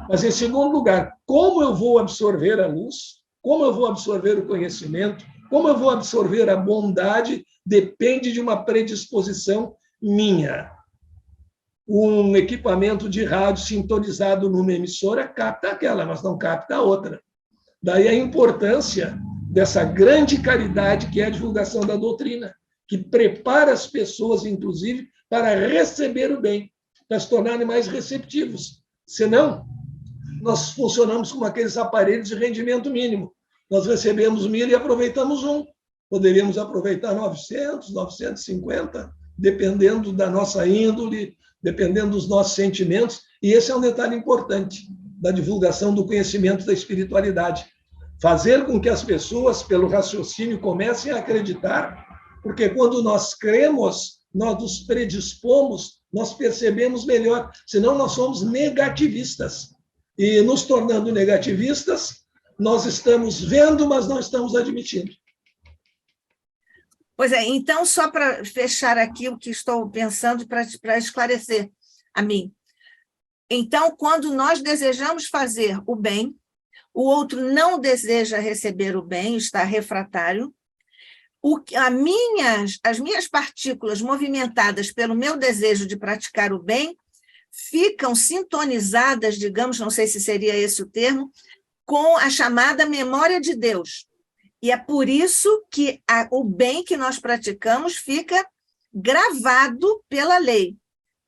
Mas, em segundo lugar, como eu vou absorver a luz? Como eu vou absorver o conhecimento? Como eu vou absorver a bondade depende de uma predisposição minha. Um equipamento de rádio sintonizado numa emissora capta aquela, mas não capta a outra. Daí a importância dessa grande caridade que é a divulgação da doutrina, que prepara as pessoas, inclusive, para receber o bem, para se tornarem mais receptivos. Senão, nós funcionamos como aqueles aparelhos de rendimento mínimo. Nós recebemos 1.000 e aproveitamos 1. Poderíamos aproveitar 900, 950, dependendo da nossa índole, dependendo dos nossos sentimentos. E esse é um detalhe importante da divulgação do conhecimento da espiritualidade. Fazer com que as pessoas, pelo raciocínio, comecem a acreditar, porque quando nós cremos, nós nos predispomos, nós percebemos melhor, senão nós somos negativistas. E nos tornando negativistas, nós estamos vendo, mas não estamos admitindo. Pois é, então, só para fechar aqui o que estou pensando, para esclarecer a mim. Então, quando nós desejamos fazer o bem, o outro não deseja receber o bem, está refratário, as minhas partículas movimentadas pelo meu desejo de praticar o bem ficam sintonizadas, digamos, não sei se seria esse o termo, com a chamada memória de Deus. E é por isso que o bem que nós praticamos fica gravado pela lei.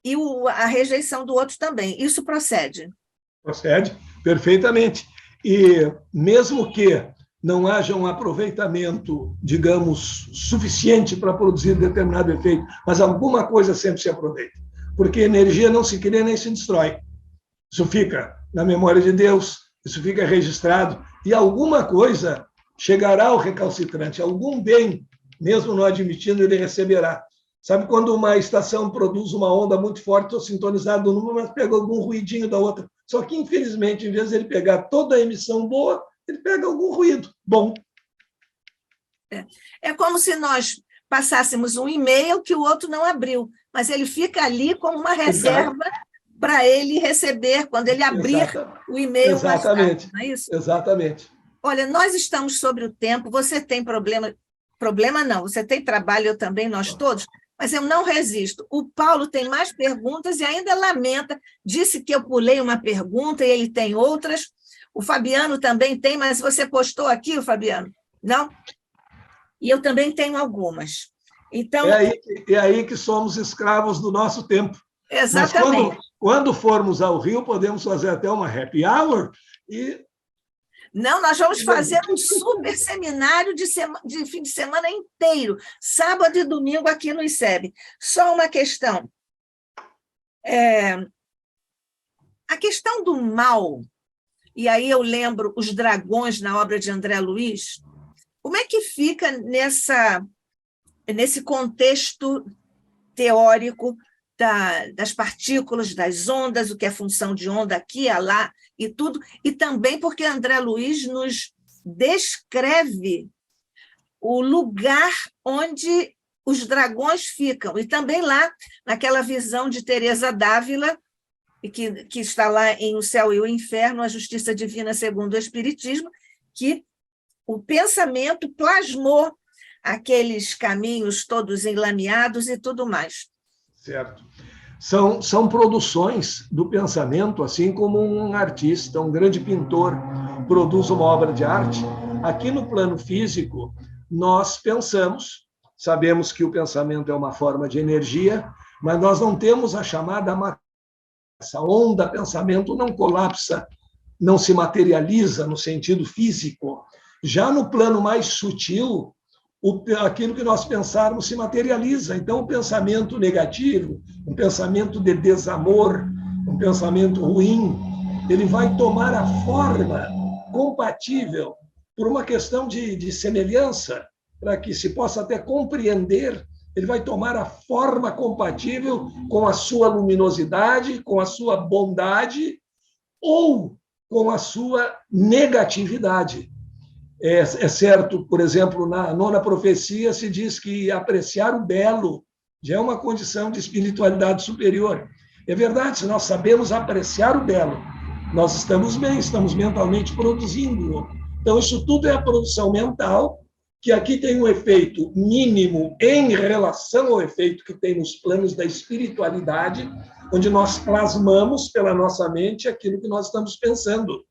E a rejeição do outro também. Isso procede? Procede, perfeitamente. E mesmo que não haja um aproveitamento, digamos, suficiente para produzir determinado efeito, mas alguma coisa sempre se aproveita. Porque energia não se cria nem se destrói. Isso fica na memória de Deus, isso fica registrado, e alguma coisa chegará ao recalcitrante, algum bem, mesmo não admitindo, ele receberá. Sabe quando uma estação produz uma onda muito forte, estou sintonizado numa, mas pega algum ruidinho da outra. Só que, infelizmente, em vez de ele pegar toda a emissão boa, ele pega algum ruído bom. É como se nós passássemos um e-mail que o outro não abriu, mas ele fica ali como uma reserva para ele receber, quando ele abrir o e-mail mais tarde, não é isso? Exatamente. Olha, nós estamos sobre o tempo, você tem problema não, você tem trabalho, eu também, nós todos, mas eu não resisto. O Paulo tem mais perguntas e ainda lamenta, disse que eu pulei uma pergunta e ele tem outras. O Fabiano também tem, mas você postou aqui, o Fabiano? Não? E eu também tenho algumas. Então, é aí que somos escravos do nosso tempo. Exatamente. Mas quando formos ao Rio, podemos fazer até uma happy hour e... Não, nós vamos fazer um super seminário de fim de semana inteiro, sábado e domingo aqui no ICEB. Só uma questão. A questão do mal, e aí eu lembro os dragões na obra de André Luiz, como é que fica nesse contexto teórico das partículas, das ondas, o que é função de onda aqui, lá e tudo, e também porque André Luiz nos descreve o lugar onde os dragões ficam, e também lá naquela visão de Teresa d'Ávila, que está lá em O Céu e o Inferno, a Justiça Divina segundo o Espiritismo, que o pensamento plasmou aqueles caminhos todos enlameados e tudo mais. Certo. São produções do pensamento, assim como um artista, um grande pintor produz uma obra de arte. Aqui no plano físico, nós pensamos, sabemos que o pensamento é uma forma de energia, mas nós não temos a chamada matéria. Essa onda pensamento não colapsa, não se materializa no sentido físico. Já no plano mais sutil, aquilo que nós pensarmos se materializa. Então, o pensamento negativo, um pensamento de desamor, um pensamento ruim, ele vai tomar a forma compatível por uma questão de semelhança, para que se possa até compreender, ele vai tomar a forma compatível com a sua luminosidade, com a sua bondade ou com a sua negatividade. É certo, por exemplo, na nona profecia se diz que apreciar o belo já é uma condição de espiritualidade superior. É verdade, se nós sabemos apreciar o belo, nós estamos bem, estamos mentalmente produzindo. Então, isso tudo é a produção mental que aqui tem um efeito mínimo em relação ao efeito que tem nos planos da espiritualidade, onde nós plasmamos pela nossa mente aquilo que nós estamos pensando.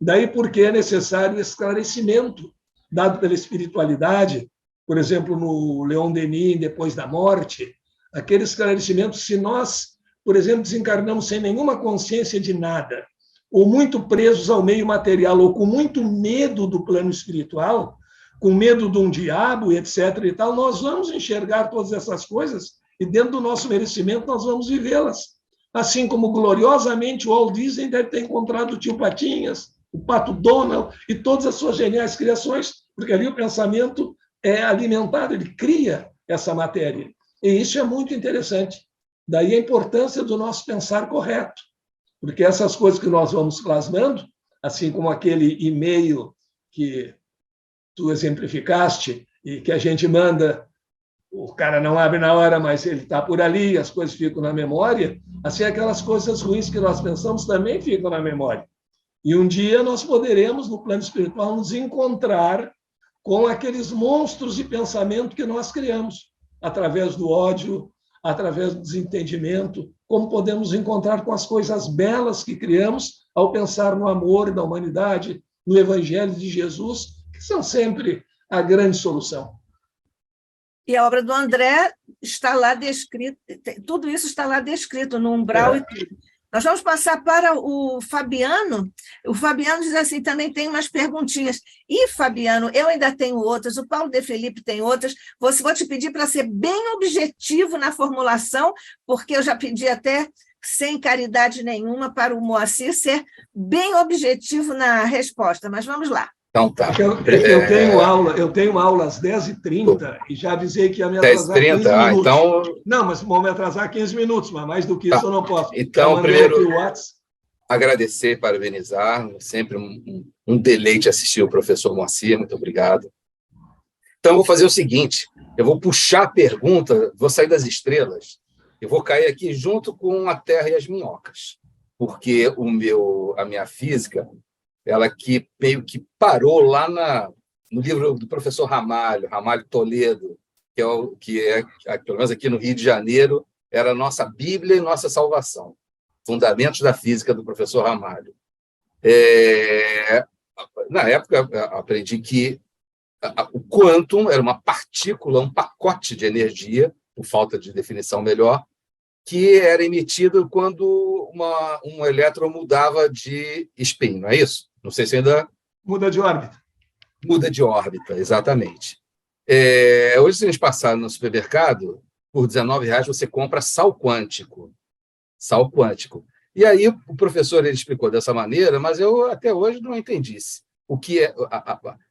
Daí porque é necessário esclarecimento dado pela espiritualidade, por exemplo, no Leon Denis, Depois da Morte, aquele esclarecimento, se nós, por exemplo, desencarnamos sem nenhuma consciência de nada, ou muito presos ao meio material, ou com muito medo do plano espiritual, com medo de um diabo, etc. e tal, nós vamos enxergar todas essas coisas e, dentro do nosso merecimento, nós vamos vivê-las. Assim como, gloriosamente, o Walt Disney deve ter encontrado o tio Patinhas, o Pato Donald e todas as suas geniais criações, porque ali o pensamento é alimentado, ele cria essa matéria. E isso é muito interessante. Daí a importância do nosso pensar correto, porque essas coisas que nós vamos plasmando, assim como aquele e-mail que tu exemplificaste e que a gente manda, o cara não abre na hora, mas ele está por ali, as coisas ficam na memória, assim aquelas coisas ruins que nós pensamos também ficam na memória. E um dia nós poderemos, no plano espiritual, nos encontrar com aqueles monstros de pensamento que nós criamos, através do ódio, através do desentendimento, como podemos encontrar com as coisas belas que criamos ao pensar no amor da humanidade, no Evangelho de Jesus, que são sempre a grande solução. E a obra do André está lá descrita, tudo isso está lá descrito no umbral e tudo. Nós vamos passar para o Fabiano. O Fabiano diz assim, também tem umas perguntinhas. E, Fabiano, eu ainda tenho outras, o Paulo de Felipe tem outras. Vou te pedir para ser bem objetivo na formulação, porque eu já pedi até, sem caridade nenhuma, para o Moacir ser bem objetivo na resposta. Mas vamos lá. Então tá. Eu tenho aula às 10h30 e já avisei que ia me atrasar 15 minutos. Então... Não, mas vou me atrasar 15 minutos, mas mais do que isso eu não posso. Então, primeiro, agradecer, parabenizar, sempre um deleite assistir o professor Moacir, muito obrigado. Então, eu vou fazer o seguinte, eu vou puxar a pergunta, vou sair das estrelas, eu vou cair aqui junto com a Terra e as Minhocas, porque a minha física, ela que meio que parou lá no livro do professor Ramalho Toledo, que é, pelo menos aqui no Rio de Janeiro, era a nossa Bíblia e nossa salvação. Fundamentos da Física, do professor Ramalho. Na época, aprendi que o quantum era uma partícula, um pacote de energia, por falta de definição melhor, que era emitido quando um elétron mudava de spin, não é isso? Não sei se ainda... Muda de órbita. Muda de órbita, exatamente. Hoje, se a gente passar no supermercado, por R$19 você compra sal quântico. Sal quântico. E aí o professor ele explicou dessa maneira, mas eu até hoje não entendi. O que é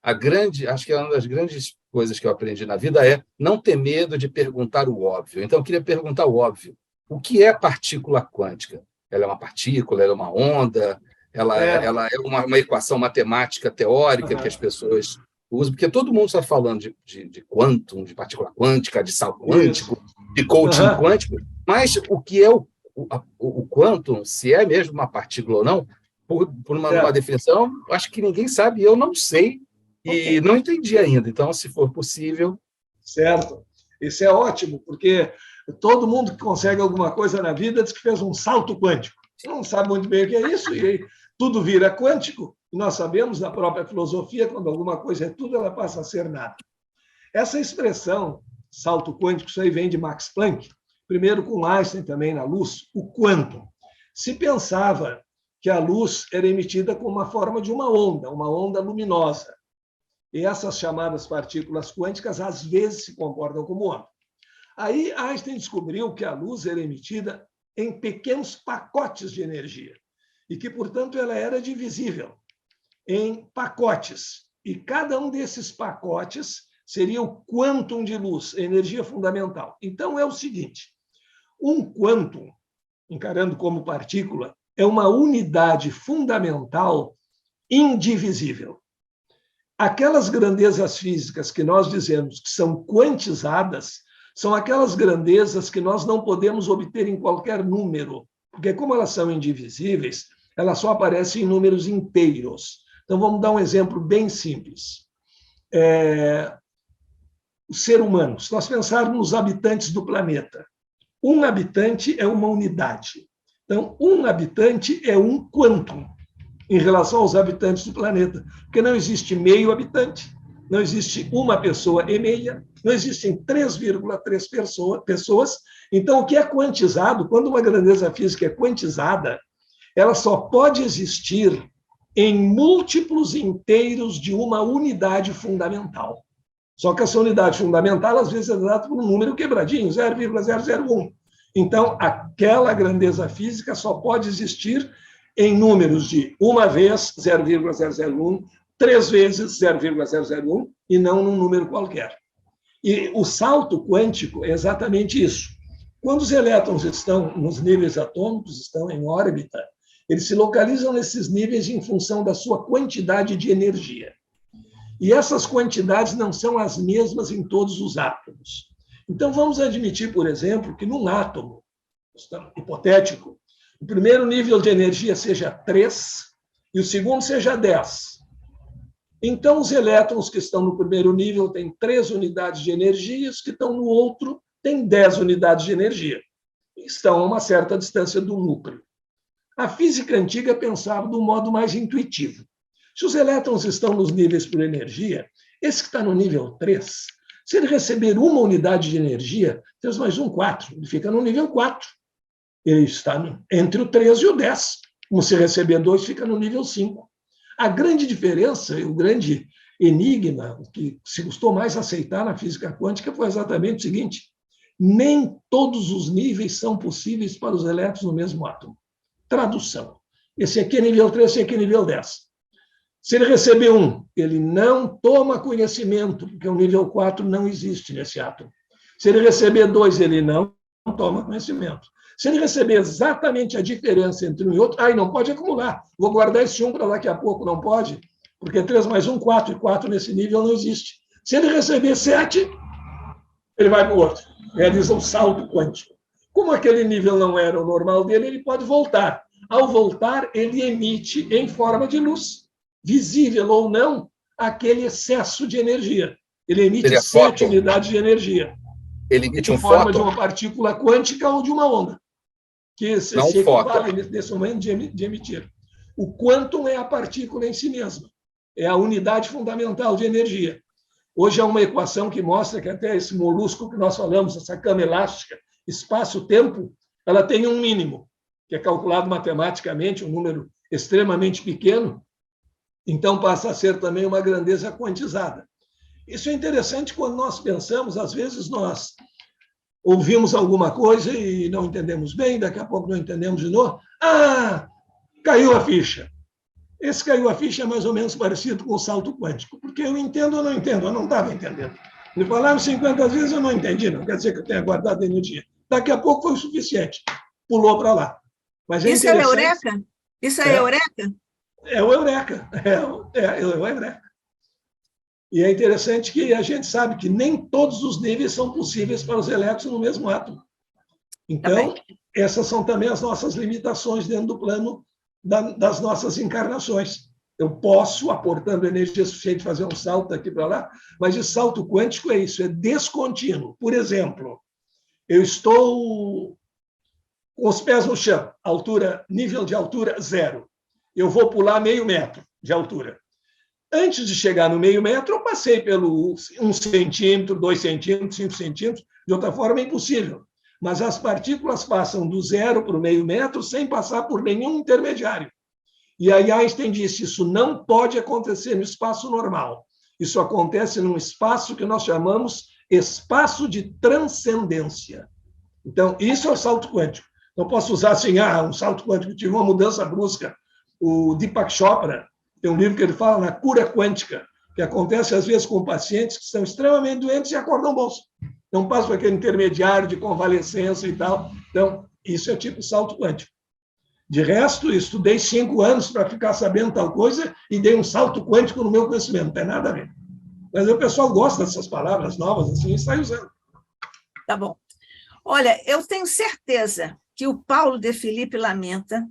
acho que é uma das grandes coisas que eu aprendi na vida é não ter medo de perguntar o óbvio. Então, eu queria perguntar o óbvio. O que é partícula quântica? Ela é uma partícula, ela é uma onda, ela é uma equação matemática teórica que as pessoas usam, porque todo mundo está falando de quantum, de partícula quântica, de sal quântico, de coaching quântico, mas o que é o quantum, se é mesmo uma partícula ou não, por uma definição, acho que ninguém sabe, eu não sei, e não entendi ainda. Então, se for possível... Certo. Isso é ótimo, porque todo mundo que consegue alguma coisa na vida diz que fez um salto quântico. Você não sabe muito bem o que é isso, e aí tudo vira quântico. E nós sabemos, na própria filosofia, quando alguma coisa é tudo, ela passa a ser nada. Essa expressão, salto quântico, isso aí vem de Max Planck, primeiro com Einstein também na luz, o quantum. Se pensava que a luz era emitida com uma forma de uma onda luminosa. E essas chamadas partículas quânticas, às vezes, se comportam como onda. Aí Einstein descobriu que a luz era emitida em pequenos pacotes de energia e que, portanto, ela era divisível em pacotes. E cada um desses pacotes seria o quantum de luz, a energia fundamental. Então, é o seguinte, um quantum, encarando como partícula, é uma unidade fundamental indivisível. Aquelas grandezas físicas que nós dizemos que são quantizadas são aquelas grandezas que nós não podemos obter em qualquer número, porque como elas são indivisíveis, elas só aparecem em números inteiros. Então, vamos dar um exemplo bem simples. o ser humano, se nós pensarmos nos habitantes do planeta, um habitante é uma unidade. Então, um habitante é um quantum em relação aos habitantes do planeta, porque não existe meio habitante, não existe uma pessoa e meia, não existem 3,3 pessoas. Então, o que é quantizado, quando uma grandeza física é quantizada, ela só pode existir em múltiplos inteiros de uma unidade fundamental. Só que essa unidade fundamental, às vezes, é dada por um número quebradinho, 0,001. Então, aquela grandeza física só pode existir em números de uma vez 0,001, 3 vezes 0,001, e não num número qualquer. E o salto quântico é exatamente isso. Quando os elétrons estão nos níveis atômicos, estão em órbita, eles se localizam nesses níveis em função da sua quantidade de energia. E essas quantidades não são as mesmas em todos os átomos. Então, vamos admitir, por exemplo, que num átomo hipotético, o primeiro nível de energia seja 3 e o segundo seja 10. Então, os elétrons que estão no primeiro nível têm 3 unidades de energia, os que estão no outro têm 10 unidades de energia. Estão a uma certa distância do núcleo. A física antiga pensava de um modo mais intuitivo. Se os elétrons estão nos níveis por energia, esse que está no nível 3, se ele receber uma unidade de energia, 3 mais 1, 4, ele fica no nível 4. Ele está entre o 3 e o 10. Como se receber 2, fica no nível 5. A grande diferença, o grande enigma, o que se custou mais aceitar na física quântica foi exatamente o seguinte: nem todos os níveis são possíveis para os elétrons no mesmo átomo. Tradução. Esse aqui é nível 3, esse aqui é nível 10. Se ele receber 1, ele não toma conhecimento, porque o nível 4 não existe nesse átomo. Se ele receber 2, ele não toma conhecimento. Se ele receber exatamente a diferença entre um e outro, aí não pode acumular. Vou guardar esse 1 para daqui a pouco, não pode, porque 3 mais 1, 4, e 4 nesse nível não existe. Se ele receber 7, ele vai para o outro. Realiza um salto quântico. Como aquele nível não era o normal dele, ele pode voltar. Ao voltar, ele emite em forma de luz, visível ou não, aquele excesso de energia. Ele emite 7 unidades de energia. Ele emite um forma fóton de uma partícula quântica ou de uma onda, que se equivale nesse momento de emitir. O quantum é a partícula em si mesma, é a unidade fundamental de energia. Hoje há uma equação que mostra que até esse molusco que nós falamos, essa cama elástica, espaço-tempo, ela tem um mínimo, que é calculado matematicamente, um número extremamente pequeno, então passa a ser também uma grandeza quantizada. Isso é interessante quando nós pensamos, às vezes nós ouvimos alguma coisa e não entendemos bem, daqui a pouco não entendemos de novo. Ah, caiu a ficha. Esse caiu a ficha é mais ou menos parecido com o salto quântico, porque eu entendo ou não entendo, eu não estava entendendo. Me falaram 50 vezes, eu não entendi, não quer dizer que eu tenha guardado energia. Daqui a pouco foi o suficiente, pulou para lá. Mas isso é eureka? Isso é eureka? É o eureka, é o eureka. E é interessante que a gente sabe que nem todos os níveis são possíveis para os elétrons no mesmo átomo. Então, essas são também as nossas limitações dentro do plano das nossas encarnações. Eu posso, aportando energia suficiente, fazer um salto daqui para lá, mas o salto quântico é isso, é descontínuo. Por exemplo, eu estou com os pés no chão, nível de altura 0. Eu vou pular meio metro de altura. Antes de chegar no meio metro, eu passei pelo 1 centímetro, 2 centímetros, 5 centímetros. De outra forma, é impossível. Mas as partículas passam do 0 para o meio metro sem passar por nenhum intermediário. E aí Einstein disse, isso não pode acontecer no espaço normal. Isso acontece num espaço que nós chamamos espaço de transcendência. Então, isso é o salto quântico. Não posso usar assim, um salto quântico, tive uma mudança brusca. O Deepak Chopra tem um livro que ele fala na cura quântica, que acontece às vezes com pacientes que estão extremamente doentes e acordam bons. Não passam por aquele intermediário de convalescença e tal. Então, isso é tipo salto quântico. De resto, estudei 5 anos para ficar sabendo tal coisa e dei um salto quântico no meu conhecimento, não tem nada a ver. Mas o pessoal gosta dessas palavras novas assim e sai usando. Tá bom. Olha, eu tenho certeza que o Paulo de Filipe lamenta,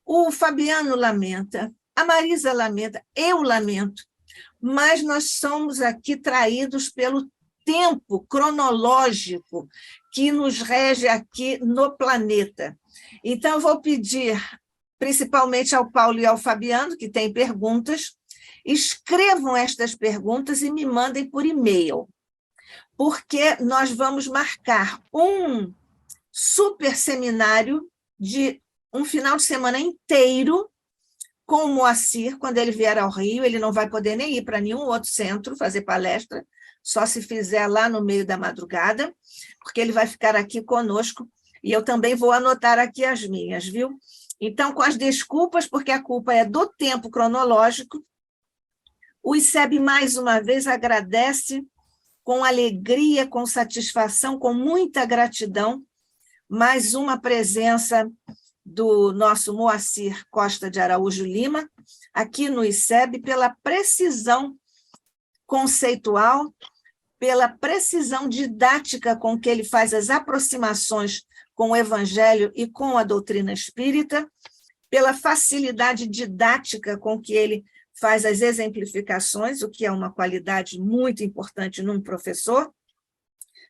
o Fabiano lamenta, a Marisa lamenta, eu lamento, mas nós somos aqui traídos pelo tempo cronológico que nos rege aqui no planeta. Então, eu vou pedir, principalmente ao Paulo e ao Fabiano, que têm perguntas, escrevam estas perguntas e me mandem por e-mail, porque nós vamos marcar um super seminário de um final de semana inteiro com o Moacir. Quando ele vier ao Rio, ele não vai poder nem ir para nenhum outro centro fazer palestra, só se fizer lá no meio da madrugada, porque ele vai ficar aqui conosco, e eu também vou anotar aqui as minhas, viu? Então, com as desculpas, porque a culpa é do tempo cronológico, o ICEB, mais uma vez, agradece com alegria, com satisfação, com muita gratidão, mais uma presença do nosso Moacir Costa de Araújo Lima, aqui no ICEB, pela precisão conceitual, pela precisão didática com que ele faz as aproximações com o Evangelho e com a doutrina espírita, pela facilidade didática com que ele faz as exemplificações, o que é uma qualidade muito importante num professor.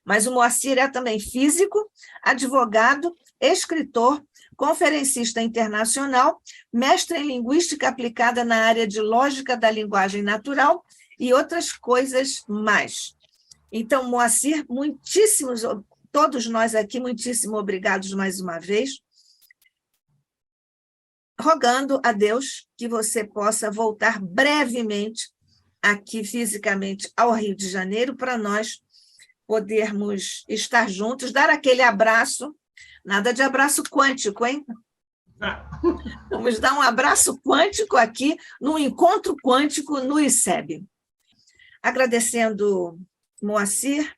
Mas o Moacir é também físico, advogado, escritor, conferencista internacional, mestre em linguística aplicada na área de lógica da linguagem natural e outras coisas mais. Então, Moacir, todos nós aqui, muitíssimo obrigados mais uma vez, rogando a Deus que você possa voltar brevemente aqui fisicamente ao Rio de Janeiro para nós podermos estar juntos, dar aquele abraço, nada de abraço quântico, hein? Vamos dar um abraço quântico aqui, num encontro quântico no ICEB. Agradecendo Moacir,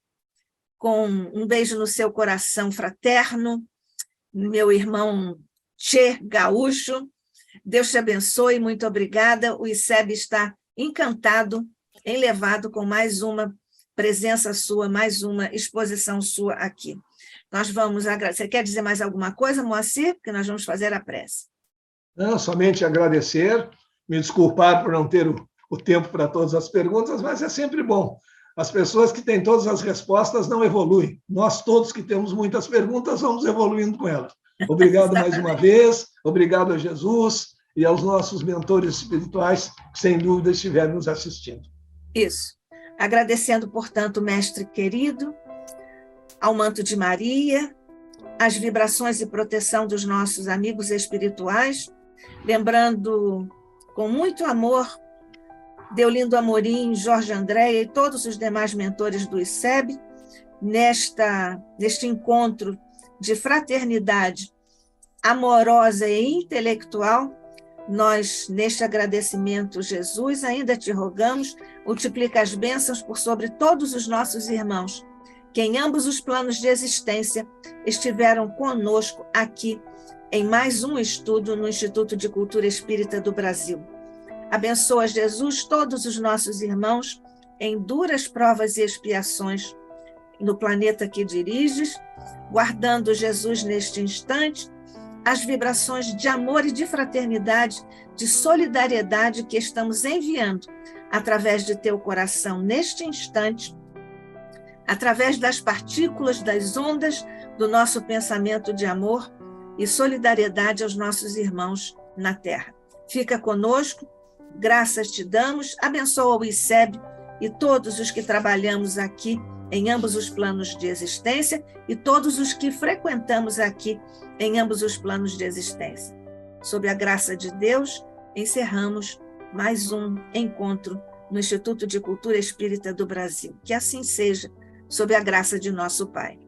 com um beijo no seu coração fraterno, meu irmão Tchê Gaúcho, Deus te abençoe, muito obrigada. O ICEB está encantado em levado com mais uma presença sua, mais uma exposição sua aqui. Nós vamos agradecer. Você quer dizer mais alguma coisa, Moacir? Porque nós vamos fazer a prece. Não, somente agradecer, me desculpar por não ter o tempo para todas as perguntas, mas é sempre bom. As pessoas que têm todas as respostas não evoluem. Nós todos que temos muitas perguntas vamos evoluindo com elas. Obrigado mais uma vez, obrigado a Jesus e aos nossos mentores espirituais que, sem dúvida, estiveram nos assistindo. Isso. Agradecendo, portanto, mestre querido, ao manto de Maria, as vibrações e proteção dos nossos amigos espirituais, lembrando com muito amor Deolindo Amorim, Jorge Andréia e todos os demais mentores do ICEB, neste encontro de fraternidade amorosa e intelectual. Nós, neste agradecimento, Jesus, ainda te rogamos, multiplica as bênçãos por sobre todos os nossos irmãos, que em ambos os planos de existência estiveram conosco aqui em mais um estudo no Instituto de Cultura Espírita do Brasil. Abençoa, Jesus, todos os nossos irmãos em duras provas e expiações no planeta que diriges, guardando, Jesus, neste instante, as vibrações de amor e de fraternidade, de solidariedade que estamos enviando através de teu coração neste instante, através das partículas, das ondas do nosso pensamento de amor e solidariedade aos nossos irmãos na Terra. Fica conosco, graças te damos, abençoa o ICEB e todos os que trabalhamos aqui em ambos os planos de existência e todos os que frequentamos aqui em ambos os planos de existência. Sob a graça de Deus, encerramos mais um encontro no Instituto de Cultura Espírita do Brasil. Que assim seja, sob a graça de nosso Pai.